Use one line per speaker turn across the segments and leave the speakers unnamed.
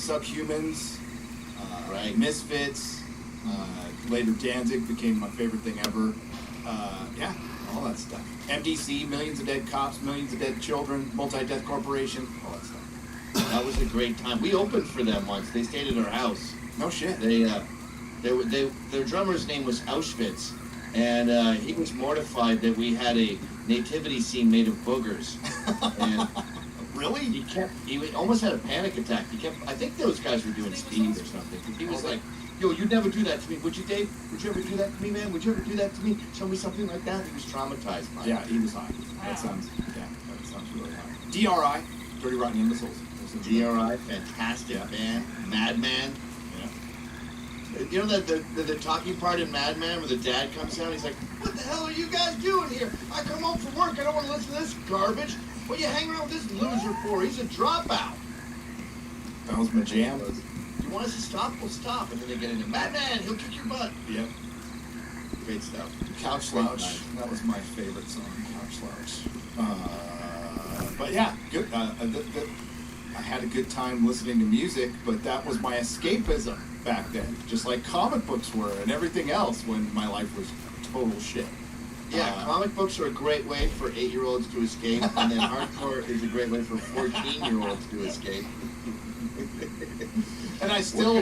Subhumans,
right.
Misfits. Later, Danzig became my favorite thing ever. Yeah, all that stuff. MDC, Millions of Dead Cops, Millions of Dead Children, Multi-Death Corporation, all that stuff.
That was a great time. We opened for them once. They stayed at our house.
No shit.
Their drummer's name was Auschwitz, and he was mortified that we had a nativity scene made of boogers. And
really?
He almost had a panic attack. I think those guys were doing speed or something. He was like, yo, you'd never do that to me, would you, Dave? Would you ever do that to me, man? Would you ever do that to me? Show me something like that. He was traumatized by it.
Yeah, he was hot.
Wow.
That sounds really hot. DRI, Dirty Rotten Imbeciles.
DRI, fantastic band. Madman.
Yeah.
You know the talking part in Madman where the dad comes out, he's like, what the hell are you guys doing here? I come home from work, I don't want to listen to this garbage. What are you hanging around with this loser for? He's a dropout.
That was my jam.
You want us to stop? We'll stop. And then they get into Madman, he'll kick your butt.
Yep.
Great stuff.
Couch Slouch. That was my favorite song, Couch Slouch. But yeah, good. I had a good time listening to music, but that was my escapism back then, just like comic books were and everything else when my life was total shit.
Yeah, comic books are a great way for 8-year-olds to escape, and then hardcore is a great way for 14-year-olds to escape.
And I still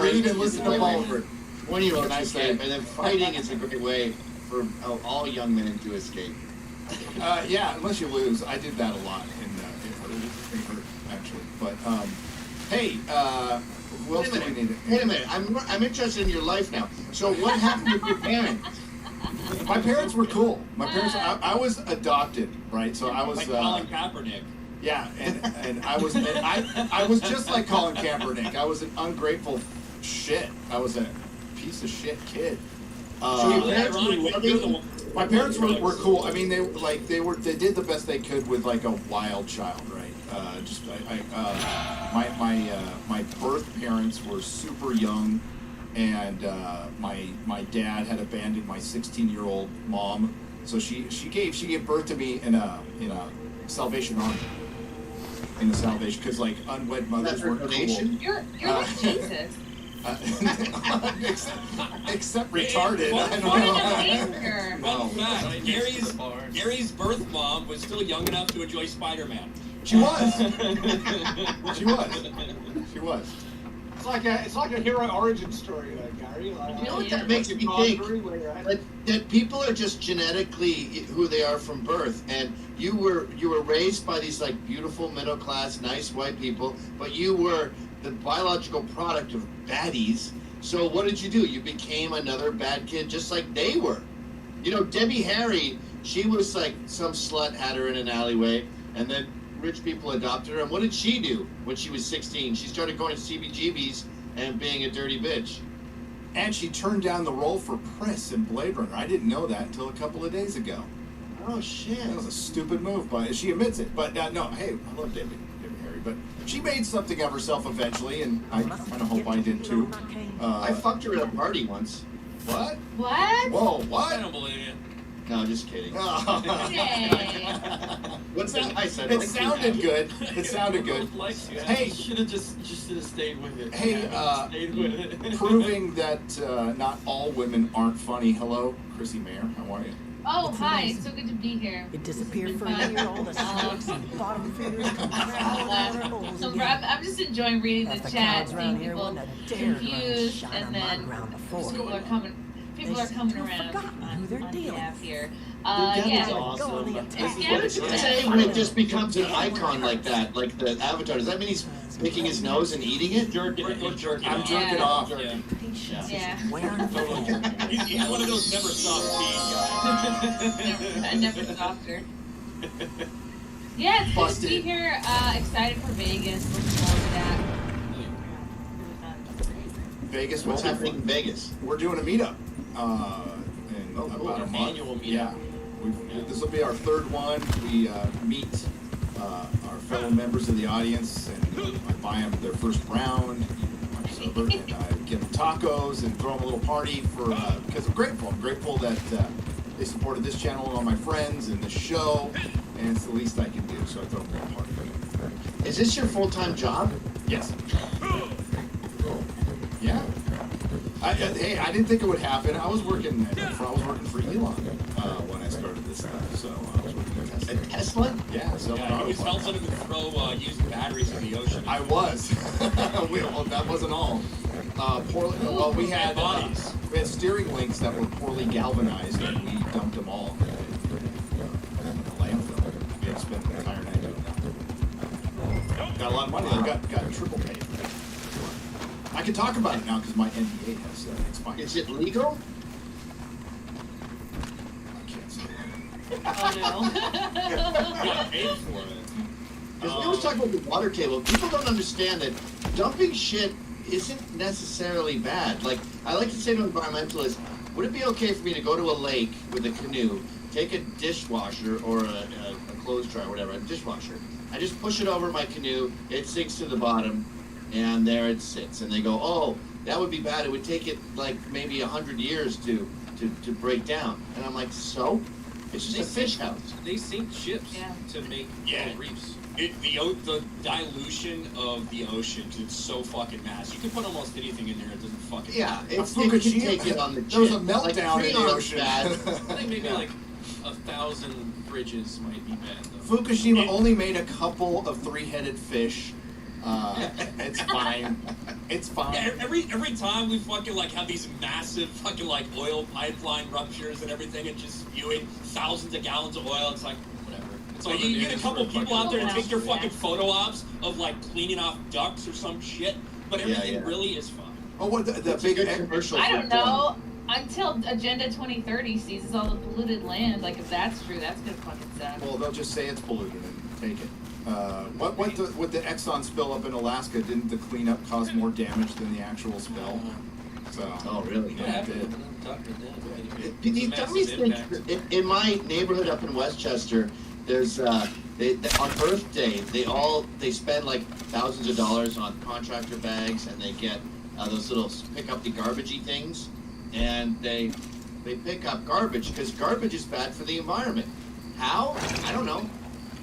read and listen to Oliver.
20-year-olds to escape, and then fighting is a great way for all young men to escape.
Yeah, unless you lose. I did that a lot in Hurt, actually. But hey, who else do we need?
Wait a minute. I'm interested in your life now. So what happened with your parents?
My parents were cool. My parents. I was adopted, right? So I was.
Like Colin Kaepernick.
Yeah, and I was. I was just like Colin Kaepernick. I was an ungrateful shit. I was a piece of shit kid. My parents were cool. I mean, they did the best they could with like a wild child, right? My birth parents were super young, and my dad had abandoned my 16-year-old mom, so she gave birth to me in a Salvation Army. In the Salvation, because like unwed mothers weren't cool.
You're like Jesus.
Except retarded. I don't
What
know.
an anger.
Fun fact, Gary's birth mom was still young enough to enjoy Spider-Man.
She was. She was.
It's like a hero origin story, Gary. Like,
You know what that makes me think? That people are just genetically who they are from birth, and you were raised by these like beautiful middle class, nice white people, but you were the biological product of baddies. So what did you do? You became another bad kid, just like they were. You know, Debbie Harry, she was like some slut had her in an alleyway, and then rich people adopted her. And what did she do when she was 16? She started going to CBGBs and being a dirty bitch.
And she turned down the role for Priss in Blade Runner. I didn't know that until a couple of days ago.
Oh shit!
That was a stupid move, but she admits it. But no, hey, I love Debbie Harry, but she made something of herself eventually, and I kind of hope I did too.
I fucked her at a party once.
What?
What?
Whoa,
I
what?
don't believe it.
No, just kidding.
Hey.
What's that? I said
It sounded good. It sounded good. Hey,
should have just stayed with it.
hey,
Stayed with it.
proving that not all women aren't funny. Hello, Chrissy Mayer. How are you?
Oh, hi. So good to be here.
It disappeared for a
Fun.
year, all the snakes and bottom feeders come out of holes
So
again.
I'm just enjoying reading
If
the
the
chat,
clouds around
seeing
here
people
wouldn't have dared run
confused,
shine
and
on my
then
ground before.
people are coming. People
They
are coming
seem to have
around
forgotten who
on
they're dealing
behalf
with.
here.
That
Yeah.
is awesome.
Yeah.
What does it say when it just becomes an icon like that, like the avatar? Does that mean he's picking his nose and eating it?
Jerking
I'm
off.
jerking off.
Yeah.
Patience
Yeah.
is wearing thin.
He's one of those never stop feed guys.
I never stopped her. Yeah, it's good to
Busted.
be here. Excited for Vegas. Looking forward to that. Really fun.
Vegas,
What's happening in Vegas?
We're doing a meetup in
Oh, cool.
about a
An
month.
annual meetup.
Yeah, this will be our third one. We meet our fellow members of the audience, and I buy them their first round. I'm sober, and I give them tacos and throw them a little party for because I'm grateful. I'm grateful that they supported this channel and all my friends and the show, and it's the least I can do. So I throw them a little party.
Is this your full-time job?
Yes. Hey, I didn't think it would happen. I was working for Elon when I started this stuff. So I was working
At Tesla?
Yeah, so
Yeah, he was helping him to throw used batteries in the ocean.
I was. Well, that wasn't all. We had steering links that were poorly galvanized, and we dumped them all in the landfill. We had to spend the entire night doing that. Got a lot of money. I got triple paid. I can talk about it now because my NDA has expired.
Is it legal?
I can't say that.
Oh
You got paid for it.
Because we always talk about the water table. People don't understand that dumping shit isn't necessarily bad. Like, I like to say to environmentalists, would it be okay for me to go to a lake with a canoe, take a dishwasher or a clothes dryer, whatever, a dishwasher, I just push it over my canoe, it sinks to the bottom, and there it sits. And they go, oh, that would be bad. It would take it like maybe 100 years to break down. And I'm like, so? It's just a fish house.
They sink ships to make reefs. The dilution of the ocean is so fucking massive. You can put almost anything in there, it doesn't fucking matter.
It can take it on the
There was a
chin.
meltdown
like,
in the ocean.
I think maybe like 1,000 bridges might be bad though.
Fukushima only made a couple of three-headed fish. It's fine. It's fine.
Yeah, every time we fucking like have these massive fucking like oil pipeline ruptures and everything and just spewing thousands of gallons of oil, it's like whatever. It's like you get a couple people out there and take their fucking photo ops of like cleaning off ducks or some shit, but everything really is fine.
Oh, what the big
commercial?
I don't know. Until Agenda 2030 seizes all the polluted land, like if that's true, that's gonna fucking suck.
Well, they'll just say it's polluted and take it. With the Exxon spill up in Alaska, didn't the cleanup cause more damage than the actual spill? So.
Oh, really?
Yeah, it did.
The dummies think in my neighborhood up in Westchester, there's on Earth Day they spend like thousands of dollars on contractor bags, and they get those little pick up the garbagey things, and they pick up garbage because garbage is bad for the environment. How? I don't know.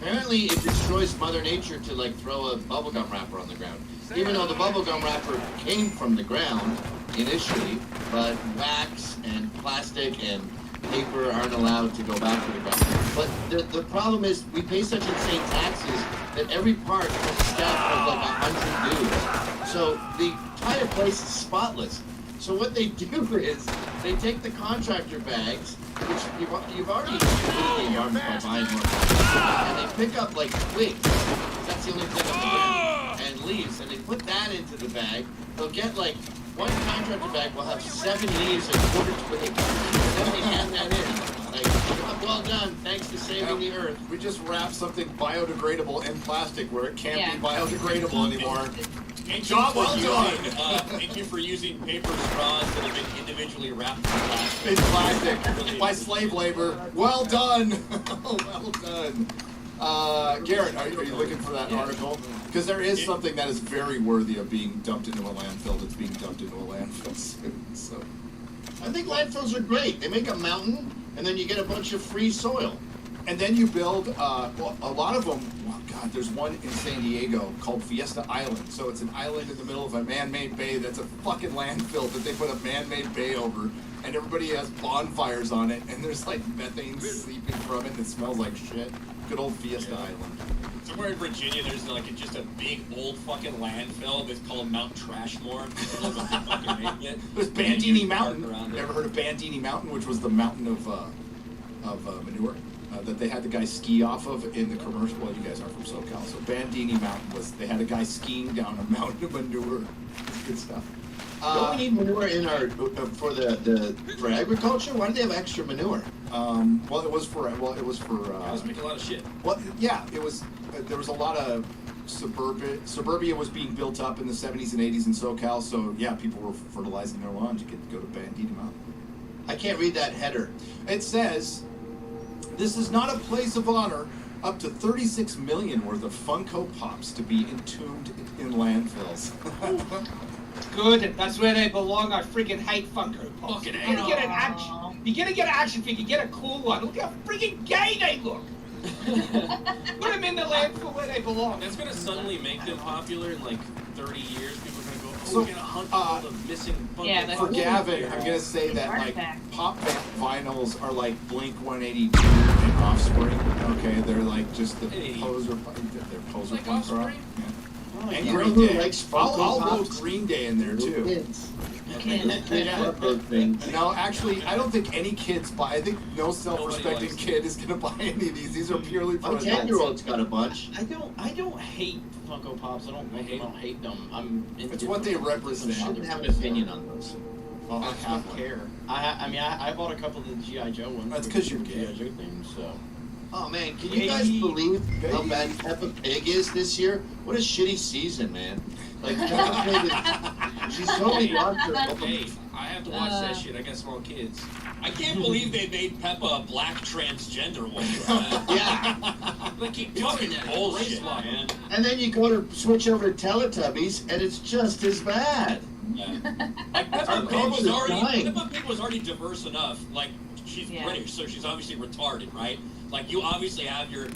Apparently, it destroys Mother Nature to like throw a bubblegum wrapper on the ground. Even though the bubblegum wrapper came from the ground initially, but wax and plastic and paper aren't allowed to go back to the ground. But the problem is we pay such insane taxes that every part has a staff of like 100 dudes. So the entire place is spotless. So what they do is they take the contractor bags, which you've already polluted the environment by buying more plastic, and they pick up like twigs. That's the only thing on the ground, and leaves, and they put that into the bag. They'll get like one contractor bag will have 7 leaves and 4 twigs, and then they hand that in. Like, well done, thanks for saving the earth.
We just wrap something biodegradable in plastic where it can't be biodegradable anymore. Job well done.
Thank you for using paper straws that have been individually wrapped in plastic.
In plastic by slave labor. Well done. Well done. Garrett, are you looking for that article? Because there is something that is very worthy of being dumped into a landfill that's being dumped into a landfill soon. So,
I think landfills are great. They make a mountain, and then you get a bunch of free soil.
and then you build, a lot of them, oh God, there's one in San Diego called Fiesta Island. So it's an island in the middle of a man-made bay that's a fucking landfill that they put a man-made bay over, and everybody has bonfires on it, and there's like methane seeping from it, and it smells like shit. Good old Fiesta Island.
Somewhere in Virginia, there's like just a big old fucking landfill that's called Mount Trashmore.
There's Bandini Mountain. You ever heard of Bandini Mountain, which was the mountain of manure that they had the guy ski off of in the commercial? Well, you guys are from SoCal, so Bandini Mountain was, they had a guy skiing down a mountain of manure. It's good stuff.
Don't we need manure in our for agriculture? Why do they have extra manure?
Well, it was for
Cows make a lot of shit.
Well, yeah, it was. There was a lot of suburbia was being built up in the 70s and 80s in SoCal, so yeah, people were fertilizing their lawns. You could go to Bandini Mountain.
I can't read that header.
It says, "This is not a place of honor. Up to 36 million worth of Funko Pops to be entombed in landfills."
Good, that's where they belong. I freaking hate Funko Pops.
Fucking
You're gonna get an action figure, get a cool one. Look how freaking gay they look. Put them in the landfill where they belong.
That's gonna suddenly make them popular in like 30 years. People are gonna go, oh,
So,
we're gonna hunt all the missing Funko
Yeah, that's
For
Pops.
Gavin, I'm gonna say that like
Artifact.
pop vinyls are like Blink 182 and Offspring. Okay, they're like just the
Hey.
poser. They're poser
Like
punk rock.
Offspring?
Yeah. And
You know
Green
who
Day.
likes
I'll
Funko
vote
Pops?
Green Day in there
Little
too.
kids.
Kids.
Kids love those things.
No, actually, I don't think any kids buy. I think no self-respecting
likes
kid is gonna buy any of these. These are purely for
My
adults.
10-year-old's got a bunch.
I don't hate Funko Pops. I don't hate them. I'm
It's what they represent.
I don't have an opinion on those.
Well, I
I
have
don't
one.
care. I bought a couple of the G.I. Joe ones.
That's 'cause you're
G.I.
gay.
Joe things, so.
Oh man, can you guys believe how bad Peppa Pig is this year? What a shitty season, man. Like Peppa Pig is, she's totally lost her.
Hey, I have to watch that shit. I got small kids.
I can't believe they made Peppa a black transgender woman.
Yeah.
They keep
Fucking
doing that.
bullshit,
Bracelet.
man.
And then you go to switch over to Teletubbies, and it's just as bad.
Yeah. Like Peppa
Our
Pig
culture's dying.
Peppa Pig was already diverse enough. Like she's
Yeah.
British, so she's obviously retarded, right? Like you obviously have your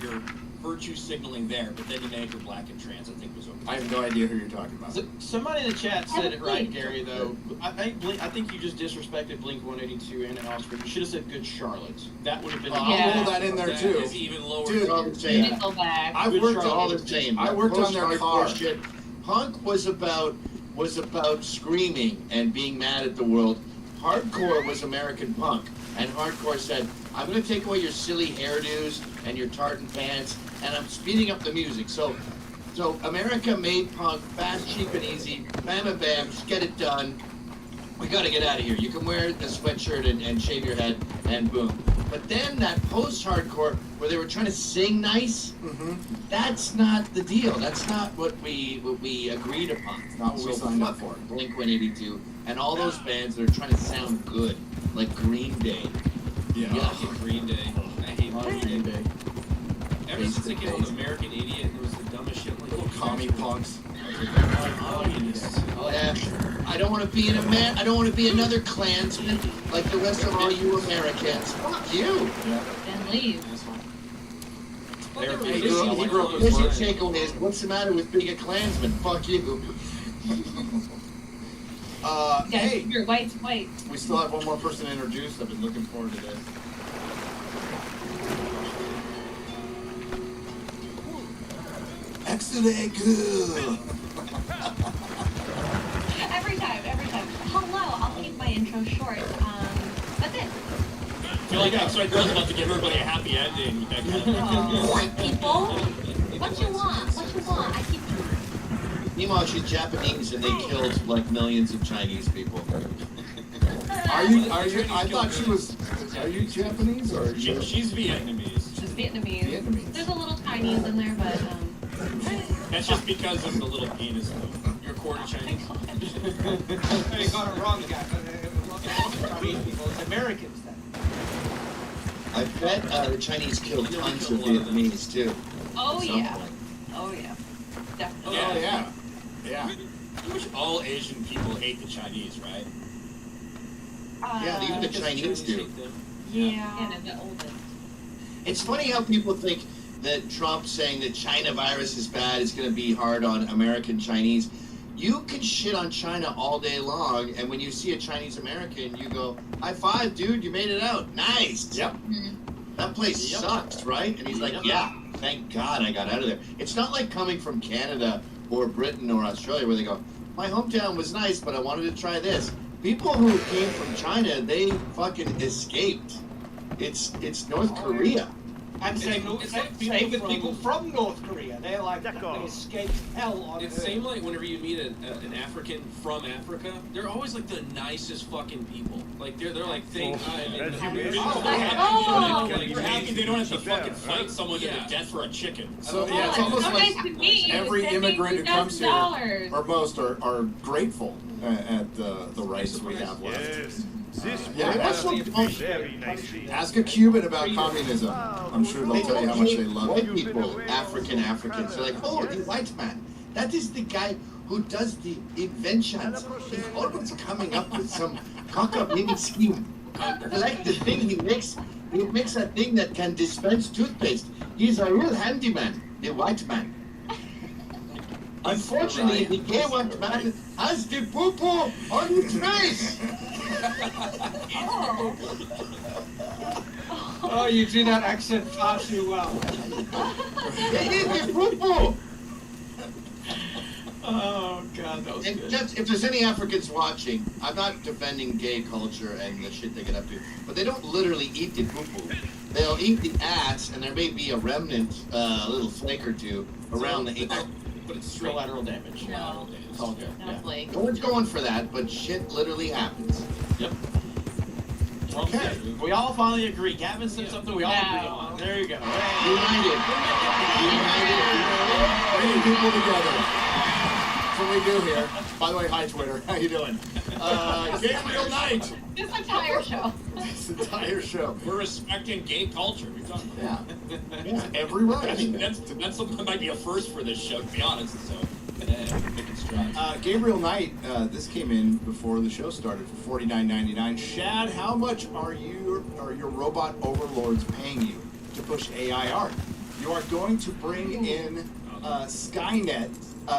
virtue signaling there, but then you make her black and trans. I think was okay.
I have no idea who you're talking about.
Somebody in the chat said it right,
Blink.
Gary. Though I think you just disrespected Blink 182 and Offspring. You should have said Good Charlotte. That would have been.
I'll
Yeah.
roll that in there
That
too.
is even lower.
Dude,
All the same.
Nickelback.
I've
Good
worked
Charlotte, all
on
the same.
I worked on their car.
Post-hardcore shit. Punk was about screaming and being mad at the world. Hardcore was American punk, and hardcore said, "I'm going to take away your silly hairdos and your tartan pants, and I'm speeding up the music." So America made punk fast, cheap, and easy. Bam, bam, bam. Just get it done. We got to get out of here. You can wear a sweatshirt and shave your head, and boom. But then that post-hardcore, where they were trying to sing nice,
Mm-hmm.
that's not the deal. That's not what we agreed upon.
Not what we signed up for.
Blink 182 and all those bands that are trying to sound good, like Green Day.
Yeah.
I hate Green Day. I hate Green Day.
Day.
Ever since they came with American Idiot, it was the dumbest shit. Like,
Little commie punks.
communists.
Yeah. I don't want to be I don't want to be another Klansman like the rest of all you Americans. Fuck you.
And leave.
They were
He
racist.
grew up with
His
Brian.
takeaway is, what's the matter with being a Klansman? Fuck you.
Yeah,
Hey,
your white's white.
we still have one more person to introduce. I've been looking forward to this. Excellent.
Every time. Hello, I'll keep my intro short. That's it.
I feel like X-Ray Girl's about to give everybody a happy ending with that kind of
White people, what you want? I keep.
Meanwhile, she's Japanese and they killed like millions of Chinese people.
Are you? I thought she was. Are you Japanese or? Are you
She's Vietnamese.
She's Vietnamese.
Vietnamese?
There's a little Chinese in there, but
That's just because of the little penis, though.
You're quarter Chinese.
They got it wrong, guys. It's Americans then.
I bet the Chinese killed tons of Vietnamese too.
Oh
At some
yeah.
point.
Oh yeah. Definitely.
Oh yeah. Yeah.
Pretty much all Asian people hate the Chinese, right?
Yeah, even the Chinese do.
Yeah, and the oldest.
It's funny how people think that Trump saying that China virus is bad is going to be hard on American Chinese. You can shit on China all day long, and when you see a Chinese American, you go, "High five, dude! You made it out. Nice."
Yep.
That place sucks, right? And he's like, "Yeah, thank God I got out of there." It's not like coming from Canada or Britain or Australia where they go, "My hometown was nice, but I wanted to try this." People who came from China, they fucking escaped. It's North Korea.
And same with people from North Korea. They're like,
Deck
they
off.
escaped hell on
It's
Earth.
same like whenever you meet an African from Africa, they're always like the nicest fucking people. Like they're like thank
That's
God.
you, man.
Oh.
You're happy they don't have to fucking fight someone to the death for a chicken.
So yeah, it's
Oh,
almost
so
like
nice to meet you.
every
Send me
immigrant who comes here,
$2,000.
or most, are grateful at the rights we have left.
Yes. This
Yeah,
one
that's
is
what-
very nicely.
Ask a Cuban about communism. I'm sure they'll tell you how much they love
White
it.
people, Africans, they're like, "Oh, the white man. That is the guy who does the inventions. He's always coming up with some cockamamie scheme." I like the thing he makes. He makes a thing that can dispense toothpaste. He's a real handyman, the white man. Unfortunately, the gay white man has the poo-poo on his face.
Oh, you do that accent far too well.
They eat the poo-poo.
Oh God, that was
And
good.
just, if there's any Africans watching, I'm not defending gay culture and the shit they get up to, but they don't literally eat the poo-poo. They'll eat the ass, and there may be a remnant, a little flake or two around the anus.
But it's still lateral damage.
No.
Lateral damage. It's all good.
No
Yeah.
flake.
No one's going for that, but shit literally happens.
Yep.
Okay.
We all finally agree. Gavin said something we all agree
No.
on. There you go.
United.
Bringing people together. That's what we do here. By the way, hi Twitter. How you doing? Gabriel Knight.
This entire show.
This entire show.
We're respecting gay culture. We've done
Yeah. Yeah. Every
I think
right.
that's something that might be a first for this show, to be honest. So, making strides.
Gabriel Knight, this came in before the show started for $49.99. Shad, how much are your robot overlords paying you to push AI art? You are going to bring in Skynet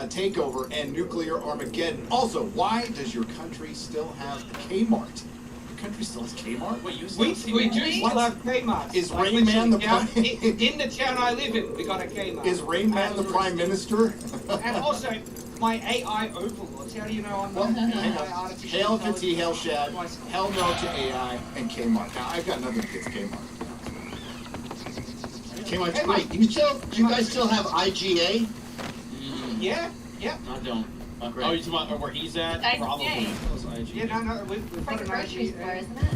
takeover and nuclear Armageddon. Also, why does your country still have a Kmart? Your country still has Kmart?
Wait, you
We
still
do
see
still have Kmart.
Is Rain Man the
down,
prime-
in the town I live in, we got a Kmart.
Is Rain Man the Prime Minister?
And also, my AI overlords. How do you know I'm
Well,
not
hang
AI
on.
artificial
Hail to T, hail
intelligence?
Shad, hell no to AI, and Kmart. Now, I've got nothing against Kmart. Kmart's great.
You guys still have IGA?
Yeah, yeah.
I don't.
Oh, great.
Oh, you talking about where he's at?
IGA.
Probably. That was IGA.
Yeah, no, we've
It's
got
like a
an
grocery
IGA.
store, isn't it?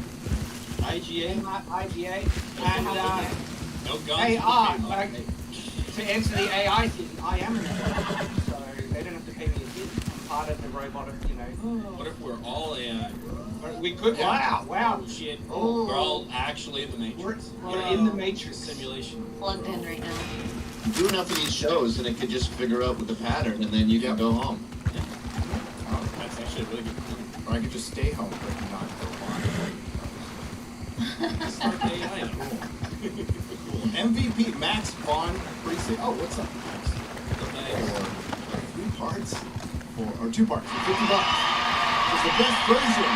IGA.
IGA. And
no guns.
AI, like, to answer the AI thing, I am an AI. So they don't have to pay me a bit. I'm part of the robot,
What if we're all AI?
We could.
Yeah.
Wow.
Shit.
Oh.
We're all actually in the Matrix.
We're in the Matrix.
Simulation.
Plugged in right now.
Do enough of these shows, and it could just figure out with the pattern, and then you can go home.
Oh, that's actually a really good point.
Or I could just stay home, but not go
Start AI.
on. MVP Max Vaughn Precinct. Oh, what's up, Max? For 3 parts, or 2 parts, for $50. It's the best version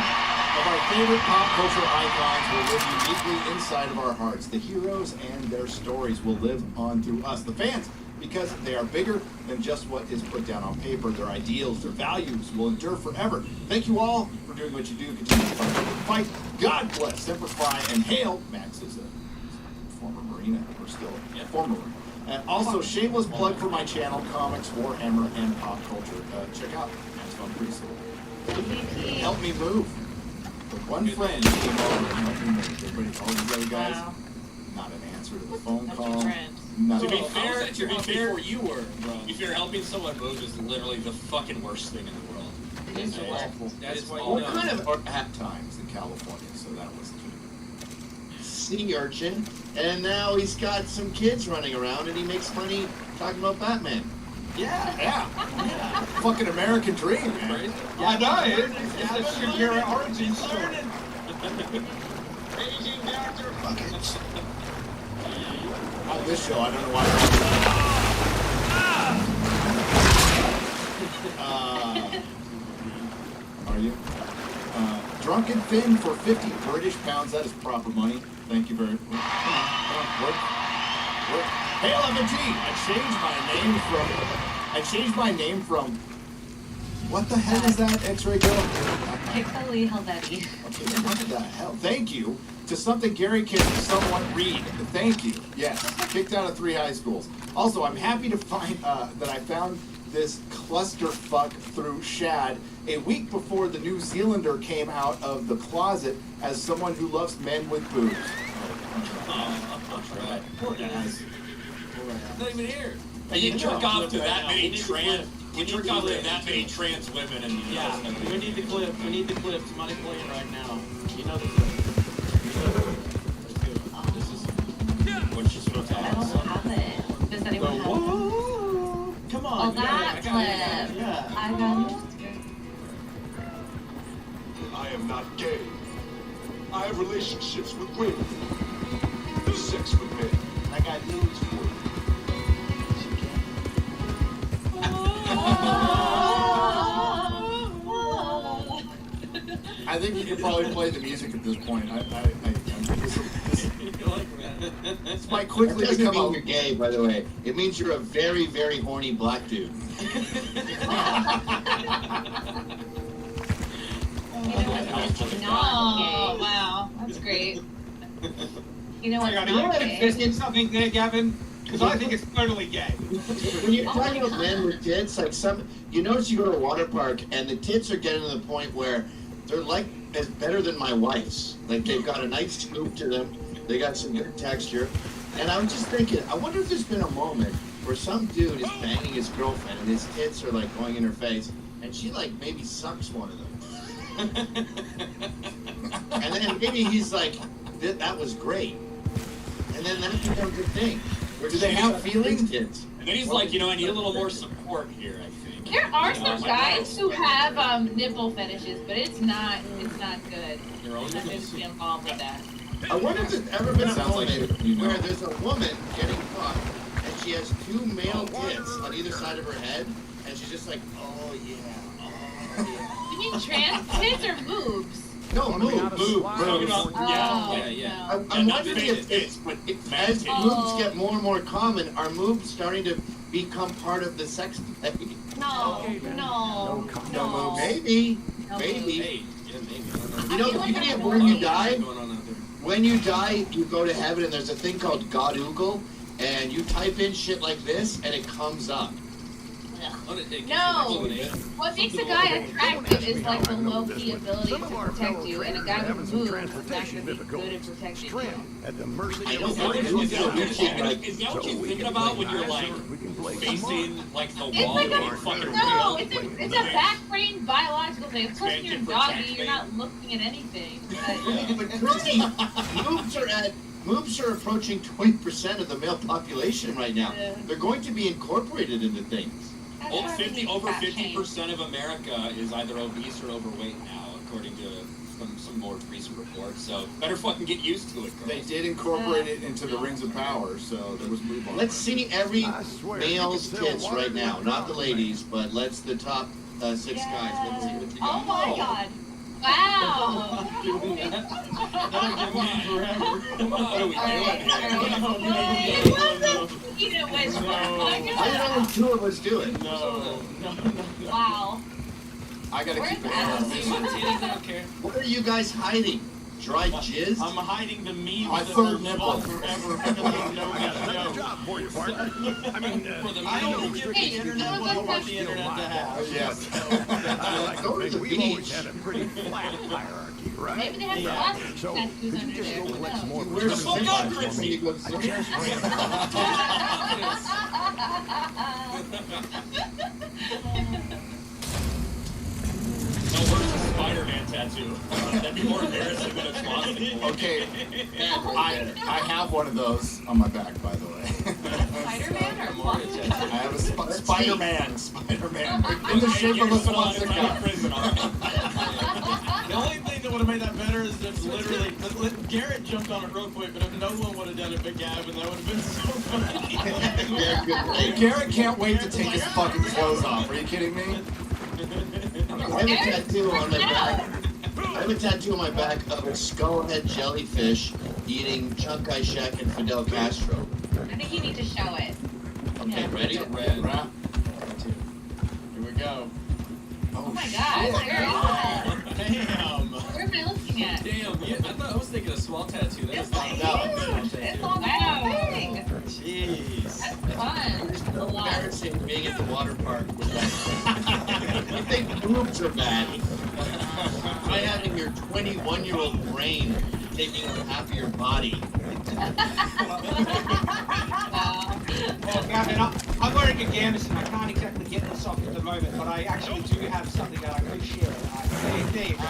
of our favorite pop culture icons will live uniquely inside of our hearts. The heroes and their stories will live on through us, the fans, because they are bigger than just what is put down on paper. Their ideals, their values will endure forever. Thank you all for doing what you do. Continue to fight. God bless, Semper Fi, and hail. Max is a former Marine, or still a former Marine. And also, shameless plug for my channel, Comics, Warhammer, and Pop Culture. Check out Max Vaughn Precinct.
MVP.
Help me move. The one friend came over and helped me move. Everybody, all these other guys,
Wow.
not an answer to the phone
That's
call.
your friend.
Not
To be
at all.
fair,
that your
before you were, if you're helping someone move, is literally the fucking worst thing in the world.
It is
It's
awful.
That's why
What
you know.
kind of at times in California, so that was
Sea urchin, and now he's got some kids running around, and he makes money talking about Batman.
yeah. Fucking American dream, man.
I know. It's a superhero origin story.
Buckets.
On this show, I don't know why. Are you? Drunken Finn for 50 British pounds. That is proper money. Thank you very much. Come on, work. Hey, LMG! I changed my name from. What the hell is that, X-Ray Girl?
Piccoli Helvetti.
Okay, what the hell? Thank you to something Gary can somewhat read. Thank you. Yes, kicked out of 3 high schools. Also, I'm happy to find that I found this clusterfuck through Shad a week before the New Zealander came out of the closet as someone who loves men with boobs. Poor guys.
Not even here.
And you jerk off to that many
We
trans. You
need
jerk
the
off to
clip.
that many trans women, and
Yeah, we need the clip. We need the clip. Somebody play it right now. You know the clip. Let's do it. This is what she's supposed to
I don't
have.
have it. Does anyone have it?
Whoa! Come
Oh,
on.
that
yeah,
clip.
Yeah.
I got it.
I am not gay. I have relationships with women. Sex with men. I got news for you.
I think you could probably play the music at this point. This might quickly
That doesn't
become
mean you're gay, by the way. It means you're a very, very horny black dude.
You know what's not gay? Wow, that's great. You know what's
Hang on, are you
not
manifesting
gay?
something there, Gavin? Because I think it's totally gay.
When you're talking about men with tits, like you notice you go to a water park and the tits are getting to the point where they're like as better than my wife's. Like they've got a nice scoop to them. They got some good texture. And I'm just thinking, I wonder if there's been a moment where some dude is banging his girlfriend and his tits are like going in her face and she like maybe sucks one of them. And then maybe he's like, that was great. And then that becomes a thing.
Do they have feelings?
Tits.
And then he's like, you know, I need a little more support here, I think.
There are some guys who have nipple fetishes, but it's not good.
Your own
I'm not going to be involved with that.
I wonder if there's ever been a
Sounds like
moment
you know.
where there's a woman getting fucked and she has two male tits on either side of her head and she's just like, oh yeah, oh yeah.
You mean trans tits or boobs?
No, move.
Yeah.
I'm
not
wondering
faded
if
tits, but
as
tits.
moves get more and more common, are moves starting to become part of the sex play?
No.
Maybe.
No
Maybe.
Hey, yeah, maybe.
You know, the beauty of when you die, when you die, you go to heaven and there's a thing called God Google, and you type in shit like this and it comes up.
No. What makes a guy attractive is like the low-key ability to protect you, and a guy with moves is not going to be good at protecting you.
At the mercy
I
of
don't
the
know.
Is that what you're thinking about when you're like facing like the
It's
wall
like
and you're fucking
no,
real?
it's a back-brain biological thing. Of course, when you're doggy, you're not looking at anything.
But Chrissy, moves are approaching 20% of the male population right now.
Yeah.
They're going to be incorporated into things.
Over 50% of America is either obese or overweight now, according to some more recent reports. So better fucking get used to it, girls.
They did incorporate it into the Rings of Power, so there was move on.
Let's see every male's tits right now, not the ladies, but let's the top 6 guys. Let's see what they
Oh
got.
my god.
Wow.
What are we doing
It
here?
wasn't speaking at which one.
I don't know what two of us do it.
Wow.
I gotta
Where's
keep it
Adam?
on.
What are you guys hiding? Dry jizz?
I'm hiding the memes
My
that
third
will
nipple.
live on forever because they know that
Good
show.
job for you, partner. I mean,
I don't think the internet what I want the internet to have.
Yes.
I like
Go
to
to
think
the
we've always
beach.
had a pretty flat hierarchy, right?
Maybe they have
Yeah.
plastic
So,
tattoos
could you
under
just
there.
go
Who
collect some
knows?
more
Where's
for
the
me?
fuck,
I
Chrissy?
just ran
No worse a Spider-Man tattoo. That'd be more embarrassing than a swastika.
Okay, I have one of those on my back, by the way.
Spider-Man or
I
swastika?
have a Spider-Man in the shape of a swastika.
The only thing that would have made that better is if literally Garrett jumped on it real quick, but if no one would have done it but Gavin, that would have been so funny.
Hey, Garrett can't wait to take his fucking clothes off. Are you kidding me?
I have a tattoo on my back. I have a tattoo on my back of a skullhead jellyfish eating Chiang Shek and Fidel Castro.
I think you need to show it.
Okay, ready?
Red.
Here we go.
Oh my god, very good.
Damn.
Where am I looking at?
Damn, yeah, I was thinking a small tattoo. That was
It's like huge. It's on the whole thing.
Jeez.
That's fun.
It's so embarrassing being at the water park with that. You think boobs are bad. Try having your 21-year-old brain taking up half of your body.
Well, Gavin, I'm wearing a gamison. I can't exactly get this off at the moment, but I actually do have something that I could share. There you go.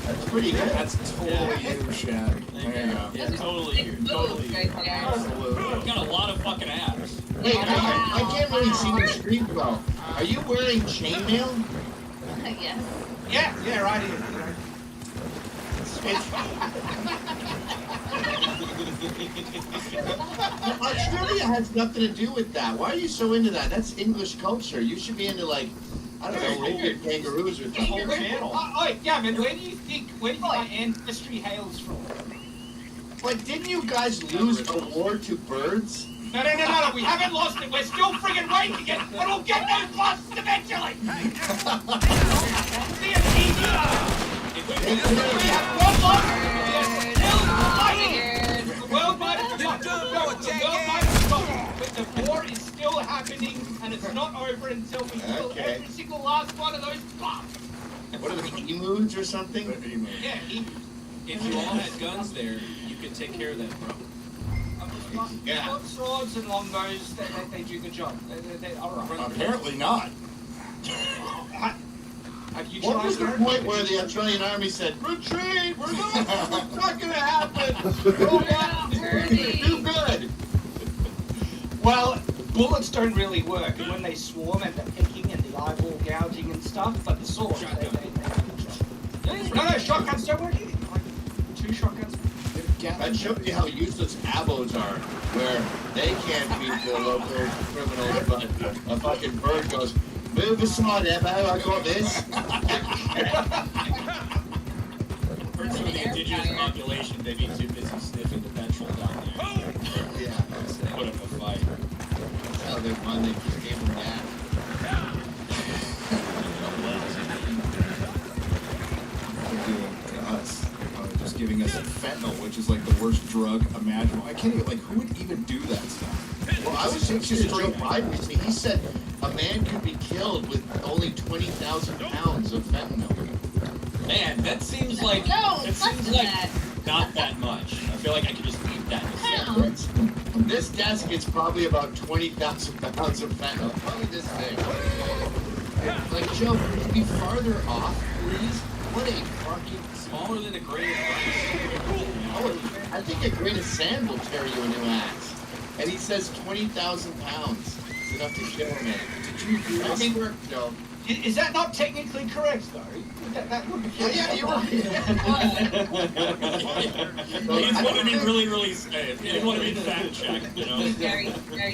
That's pretty good.
That's totally you, Shad. There you go.
Yeah, totally.
Big boobs right there.
Absolutely.
Got a lot of fucking abs.
Wait, I can't really see the screen well. Are you wearing chainmail?
Yes.
Yeah, right here.
Australia has nothing to do with that. Why are you so into that? That's English culture. You should be into like, I don't know, Indian kangaroos or something.
Oh, yeah, man, where do you think my ancestry hails from?
Like, didn't you guys lose a war to birds?
No, we haven't lost it. We're still friggin' waiting it, but we'll get those lost eventually. See you, we have one loss. We are still fighting it. The world might have stopped, but the war is still happening, and it's not over until we kill every single last one of those bombs.
What are the emus or something?
Yeah,
If you all had guns there, you could take care of that problem.
Short swords and longbows, they do the job. They're all right.
Apparently not.
Have you
What
tried
was the
learning?
point where the Australian army said, retreat, we're going, it's not going to happen. Go down, do good.
Well, bullets don't really work, and when they swarm and the picking and the eyeball gouging and stuff, but the swords, they No, shotguns don't work either. Like, 2 shotguns.
That shows you how useless abos are, where they can't beat the local criminals, but a fucking bird goes, move aside, Abo, I got this.
For some of the indigenous population, they'd be too busy sniffing the petrol down there.
Yeah,
Put up a fight.
that's how they finally came from that.
Just giving us fentanyl, which is like the worst drug imaginable. I can't even, like, who would even do that stuff?
Well, I was listening to Joe Biden recently. He said a man could be killed with only 20,000 pounds of fentanyl.
Man, that seems like not that much. I feel like I could just eat that.
This desk is probably about 20,000 pounds of fentanyl. Probably this big. Like, Joe, could you be farther off, please? What a fucking...
Smaller than a grain of
Oh, I think a grain of sand will tear you a new ass. And he says 20,000 pounds is enough to kill a man. Did you do that? Work, Joe.
Is that not technically correct, though? That would be...
Yeah, you're right.
He didn't want to be really safe. He didn't want to be fact-checked, you know?
Very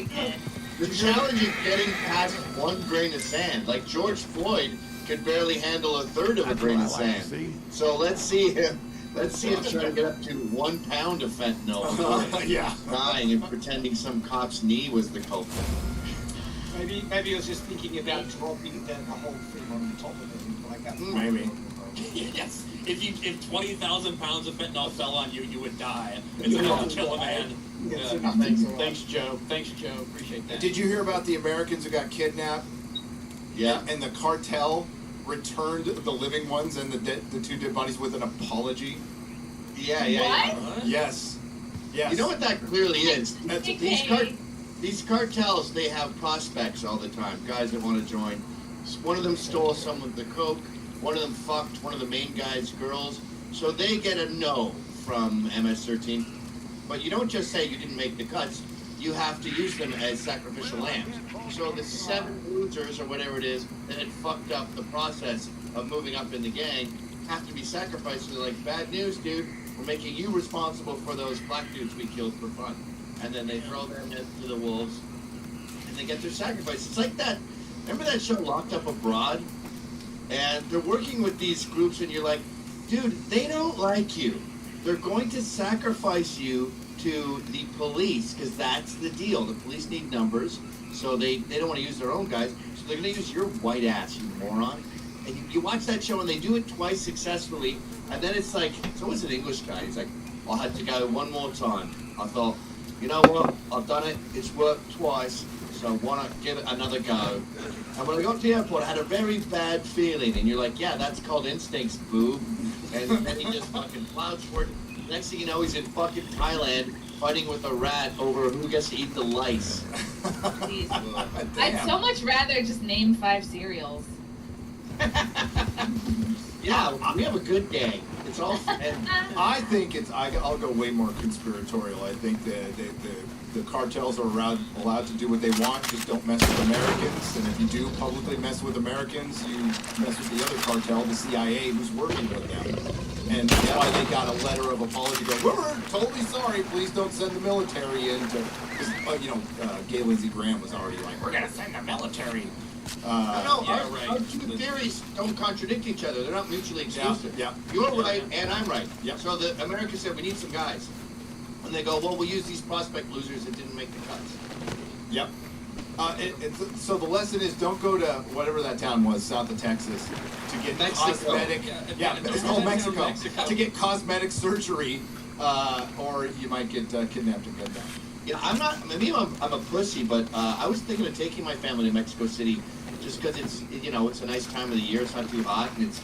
good.
The challenge is getting past 1 grain of sand. Like George Floyd could barely handle 1/3 of a grain of sand. So let's see him try to get up to 1 pound of fentanyl.
Yeah.
Dying and pretending some cop's knee was the culprit.
Maybe he was just thinking about dropping the whole thing on top of it. Like that.
Maybe.
Yes. If 20,000 pounds of fentanyl fell on you, you would die. It's enough to kill a man.
Thanks, Joe. Appreciate that.
Did you hear about the Americans who got kidnapped?
Yeah.
And the cartel returned the living ones and the 2 dead bodies with an apology?
Yeah.
What?
Yes.
You know what that clearly is?
Okay.
These cartels, they have prospects all the time, guys that want to join. One of them stole some of the coke, one of them fucked one of the main guy's girls, so they get a no from MS-13. But you don't just say you didn't make the cuts, you have to use them as sacrificial lambs. So the 7 losers, or whatever it is, that had fucked up the process of moving up in the gang, have to be sacrificed. They're like, bad news, dude, we're making you responsible for those black dudes we killed for fun. And then they throw them into the wolves, and they get their sacrifice. It's like that, remember that show Locked Up Abroad? And they're working with these groups, and you're like, dude, they don't like you. They're going to sacrifice you to the police, because that's the deal. The police need numbers, so they don't want to use their own guys, so they're going to use your white ass, you moron. And you watch that show, and they do it twice successfully, and then it's like, it's always an English guy. He's like, I'll have to go one more time. I thought, you know what, I've done it, it's worked twice, so why not give it another go? And when I got to the airport, I had a very bad feeling, and you're like, yeah, that's called instincts, boob. And then he just fucking plows for it. Next thing you know, he's in fucking Thailand fighting with a rat over who gets to eat the lice.
I'd so much rather just name 5 cereals.
Yeah, we have a good gang. It's all. And
I think I'll go way more conspiratorial. I think the cartels are allowed to do what they want. Just don't mess with Americans. And if you do publicly mess with Americans, you mess with the other cartel, the CIA, who's working with them. And that's why they got a letter of apology going, we're totally sorry, please don't send the military in to, because, Gay Lindsey Graham was already like, we're going to send the military.
Our two theories don't contradict each other. They're not mutually exclusive.
Yeah.
You're right, and I'm right.
Yep.
So the America said we need some guys. And they go, well, we'll use these prospect losers that didn't make the cuts.
Yep. So the lesson is don't go to whatever that town was, south of Texas, to get
Mexico.
cosmetic. Yeah, it's called Mexico. To get cosmetic surgery, or you might get kidnapped and gunned down.
Yeah, maybe I'm a pussy, but I was thinking of taking my family to Mexico City just because it's a nice time of the year. It's not too hot and it's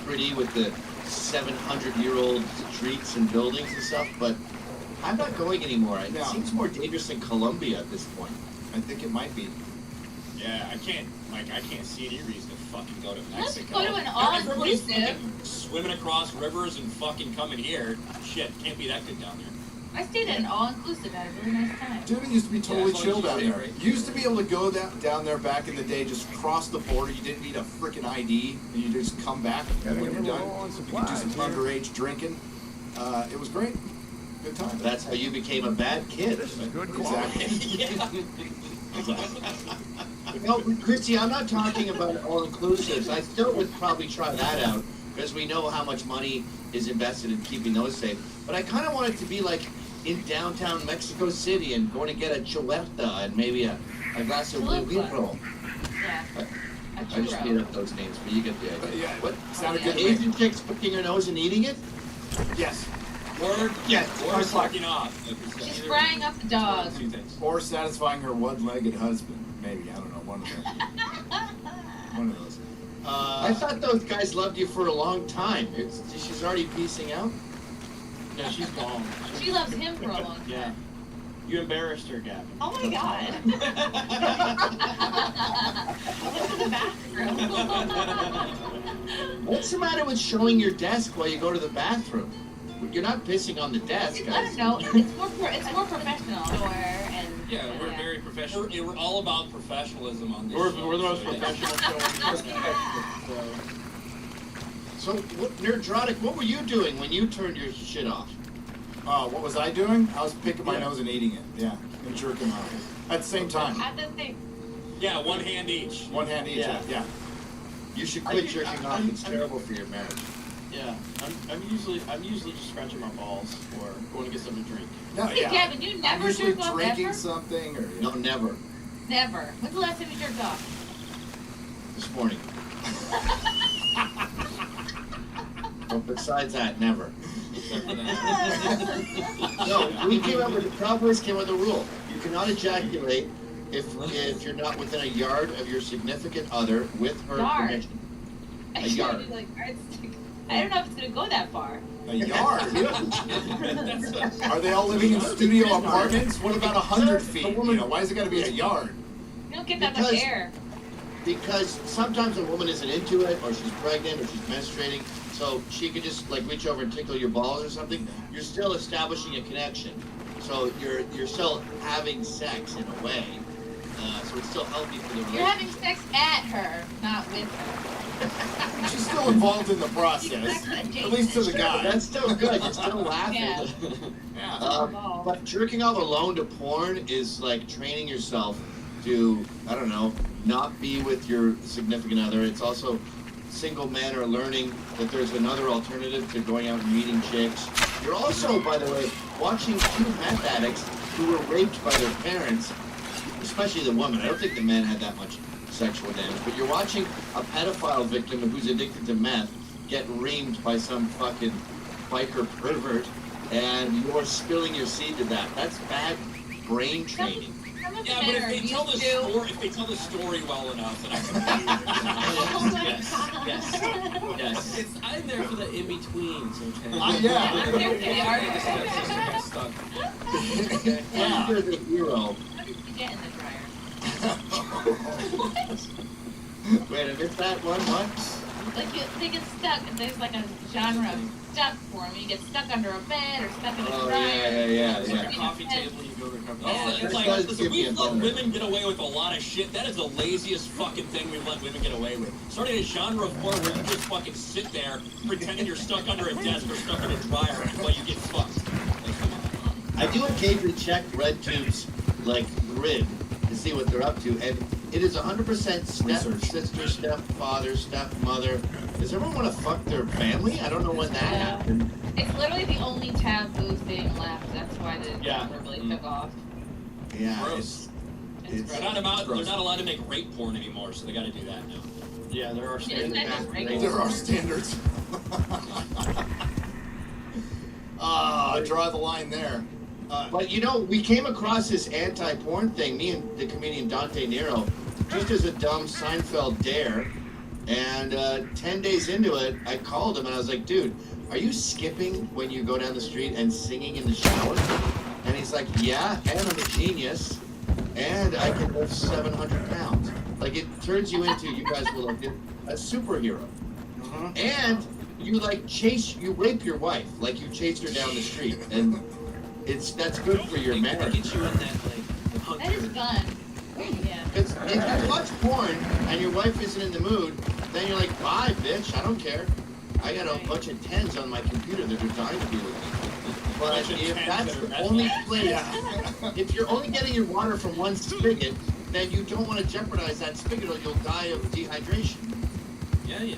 pretty with the 700-year-old streets and buildings and stuff. But I'm not going anymore. It seems more dangerous than Colombia at this point.
I think it might be.
Yeah, I can't see any reason to fucking go to
Let's
Mexico.
go to an
Everybody's
all-inclusive.
fucking swimming across rivers and fucking coming here. Shit, can't be that good down there.
I stayed at an all-inclusive. Had a really nice time.
Dude, it used to be totally
as long
chill
as you
down
stay,
there.
right?
You used to be able to go down there back in the day, just cross the border. You didn't need a freaking ID, and you just come back. And when you're done, you could do some underage drinking. It was great. Good time.
That's how you became a bad kid.
Exactly.
No, Christy, I'm not talking about all-inclusives. I still would probably try that out because we know how much money is invested in keeping those safe. But I kind of want it to be like in downtown Mexico City and going to get a chuerta and maybe a glass of burro.
Yeah.
I just made up those names, but you get the idea.
Yeah, what?
Oh,
Sounded
yeah.
good to me.
Asian chicks picking her nose and eating it?
Yes.
Or
Yes.
fucking off.
She's frying up the dog.
Two things.
Or satisfying her one-legged husband. Maybe, I don't know, one of those. One of those.
I thought those guys loved you for a long time. She's already piecing out?
No, she's gone.
She loves him for a long time.
Yeah. You embarrassed her, Gavin.
Oh my god. I went to the bathroom.
What's the matter with showing your desk while you go to the bathroom? You're not pissing on the desk,
I don't
guys.
know. It's more professional. And
Yeah, we're very professional.
We're all about professionalism on this
We're
show.
the most
so, yeah.
professional show.
So, Nerdrotic, what were you doing when you turned your shit off?
What was I doing? I was picking my nose and eating it. Yeah, and jerking off at the same time.
At the thing.
Yeah, one hand each.
One hand each. Yeah.
You should quit jerking off. It's terrible for your marriage.
Yeah, I'm usually just scratching my balls or going to get something to drink.
No,
Hey,
yeah.
Kevin, you
I'm
never
usually
jerk off
drinking
ever?
something or
No, never.
Never. When's the last time you jerked off?
This morning. But besides that, never. No, we came up with the Cowboys came with a rule. You cannot ejaculate if you're not within a yard of your significant other with her
Yard.
permission.
I
A yard.
should be like, I don't know if it's gonna go that far.
a yard. Are they all living in studio apartments? What about 100 feet? Why is it got to be a yard?
You don't get that much
Because-
air.
Because sometimes a woman isn't into it, or she's pregnant, or she's menstruating, so she could just like reach over and tickle your balls or something. You're still establishing a connection, so you're still having sex in a way. So it's still healthy for the
You're
relationship.
having sex at her, not with her.
She's still involved in the process, at least to the guy.
That's still good. You're still laughing.
Yeah.
Yeah.
But jerking off alone to porn is like training yourself to, I don't know, not be with your significant other. It's also single men are learning that there's another alternative to going out and meeting chicks. You're also, by the way, watching two meth addicts who were raped by their parents, especially the woman. I don't think the men had that much sexual damage, but you're watching a pedophile victim who's addicted to meth get reamed by some fucking biker pervert, and you're spilling your seed to that. That's bad brain training.
Some of the
Yeah,
men
but
are
if they tell the
used to.
story well enough, then I
Yes.
I'm there for the in-betweens, okay?
Yeah.
I'm there for the argument.
Get stuck.
Yeah.
You're the hero.
What did you get in the dryer?
Wait, I missed that one. What?
Like they get stuck. There's like a genre of stuck for them. You get stuck under a bed or stuck in a dryer.
It's like a coffee table, you go to a coffee table.
It's like, listen, we've let women get away with a lot of shit. That is the laziest fucking thing we've let women get away with. Starting a genre of porn where you just fucking sit there pretending you're stuck under a desk or stuck in a dryer while you get fucked. Like, come on.
I do occasionally check RedTube's like grid to see what they're up to, and it is 100% stepsister, stepfather, stepmother. Does everyone want to fuck their family? I don't know when that happened.
It's literally the only taboo thing left. That's why the genre really took off.
Yeah,
Gross. They're not allowed to make rape porn anymore, so they got to do that now.
Yeah, there are
Isn't
standards.
that just regular?
There are standards. Draw the line there.
But you know, we came across this anti-porn thing, me and the comedian Dante Nero, just as a dumb Seinfeld dare. And 10 days into it, I called him and I was like, dude, are you skipping when you go down the street and singing in the shower? And he's like, yeah, and I'm a genius, and I can lift 700 pounds. Like, it turns you into, you guys will look it, a superhero. And you you rape your wife, like you chased her down the street. And that's good for your marriage.
Get you in that,
That is fun. Yeah.
Because if you watch porn and your wife isn't in the mood, then you're like, bye, bitch, I don't care. I got a bunch of 10s on my computer that are dying to be with me. But if that's the only place, if you're only getting your water from one spigot, then you don't want to jeopardize that spigot or you'll die of dehydration.
Yeah.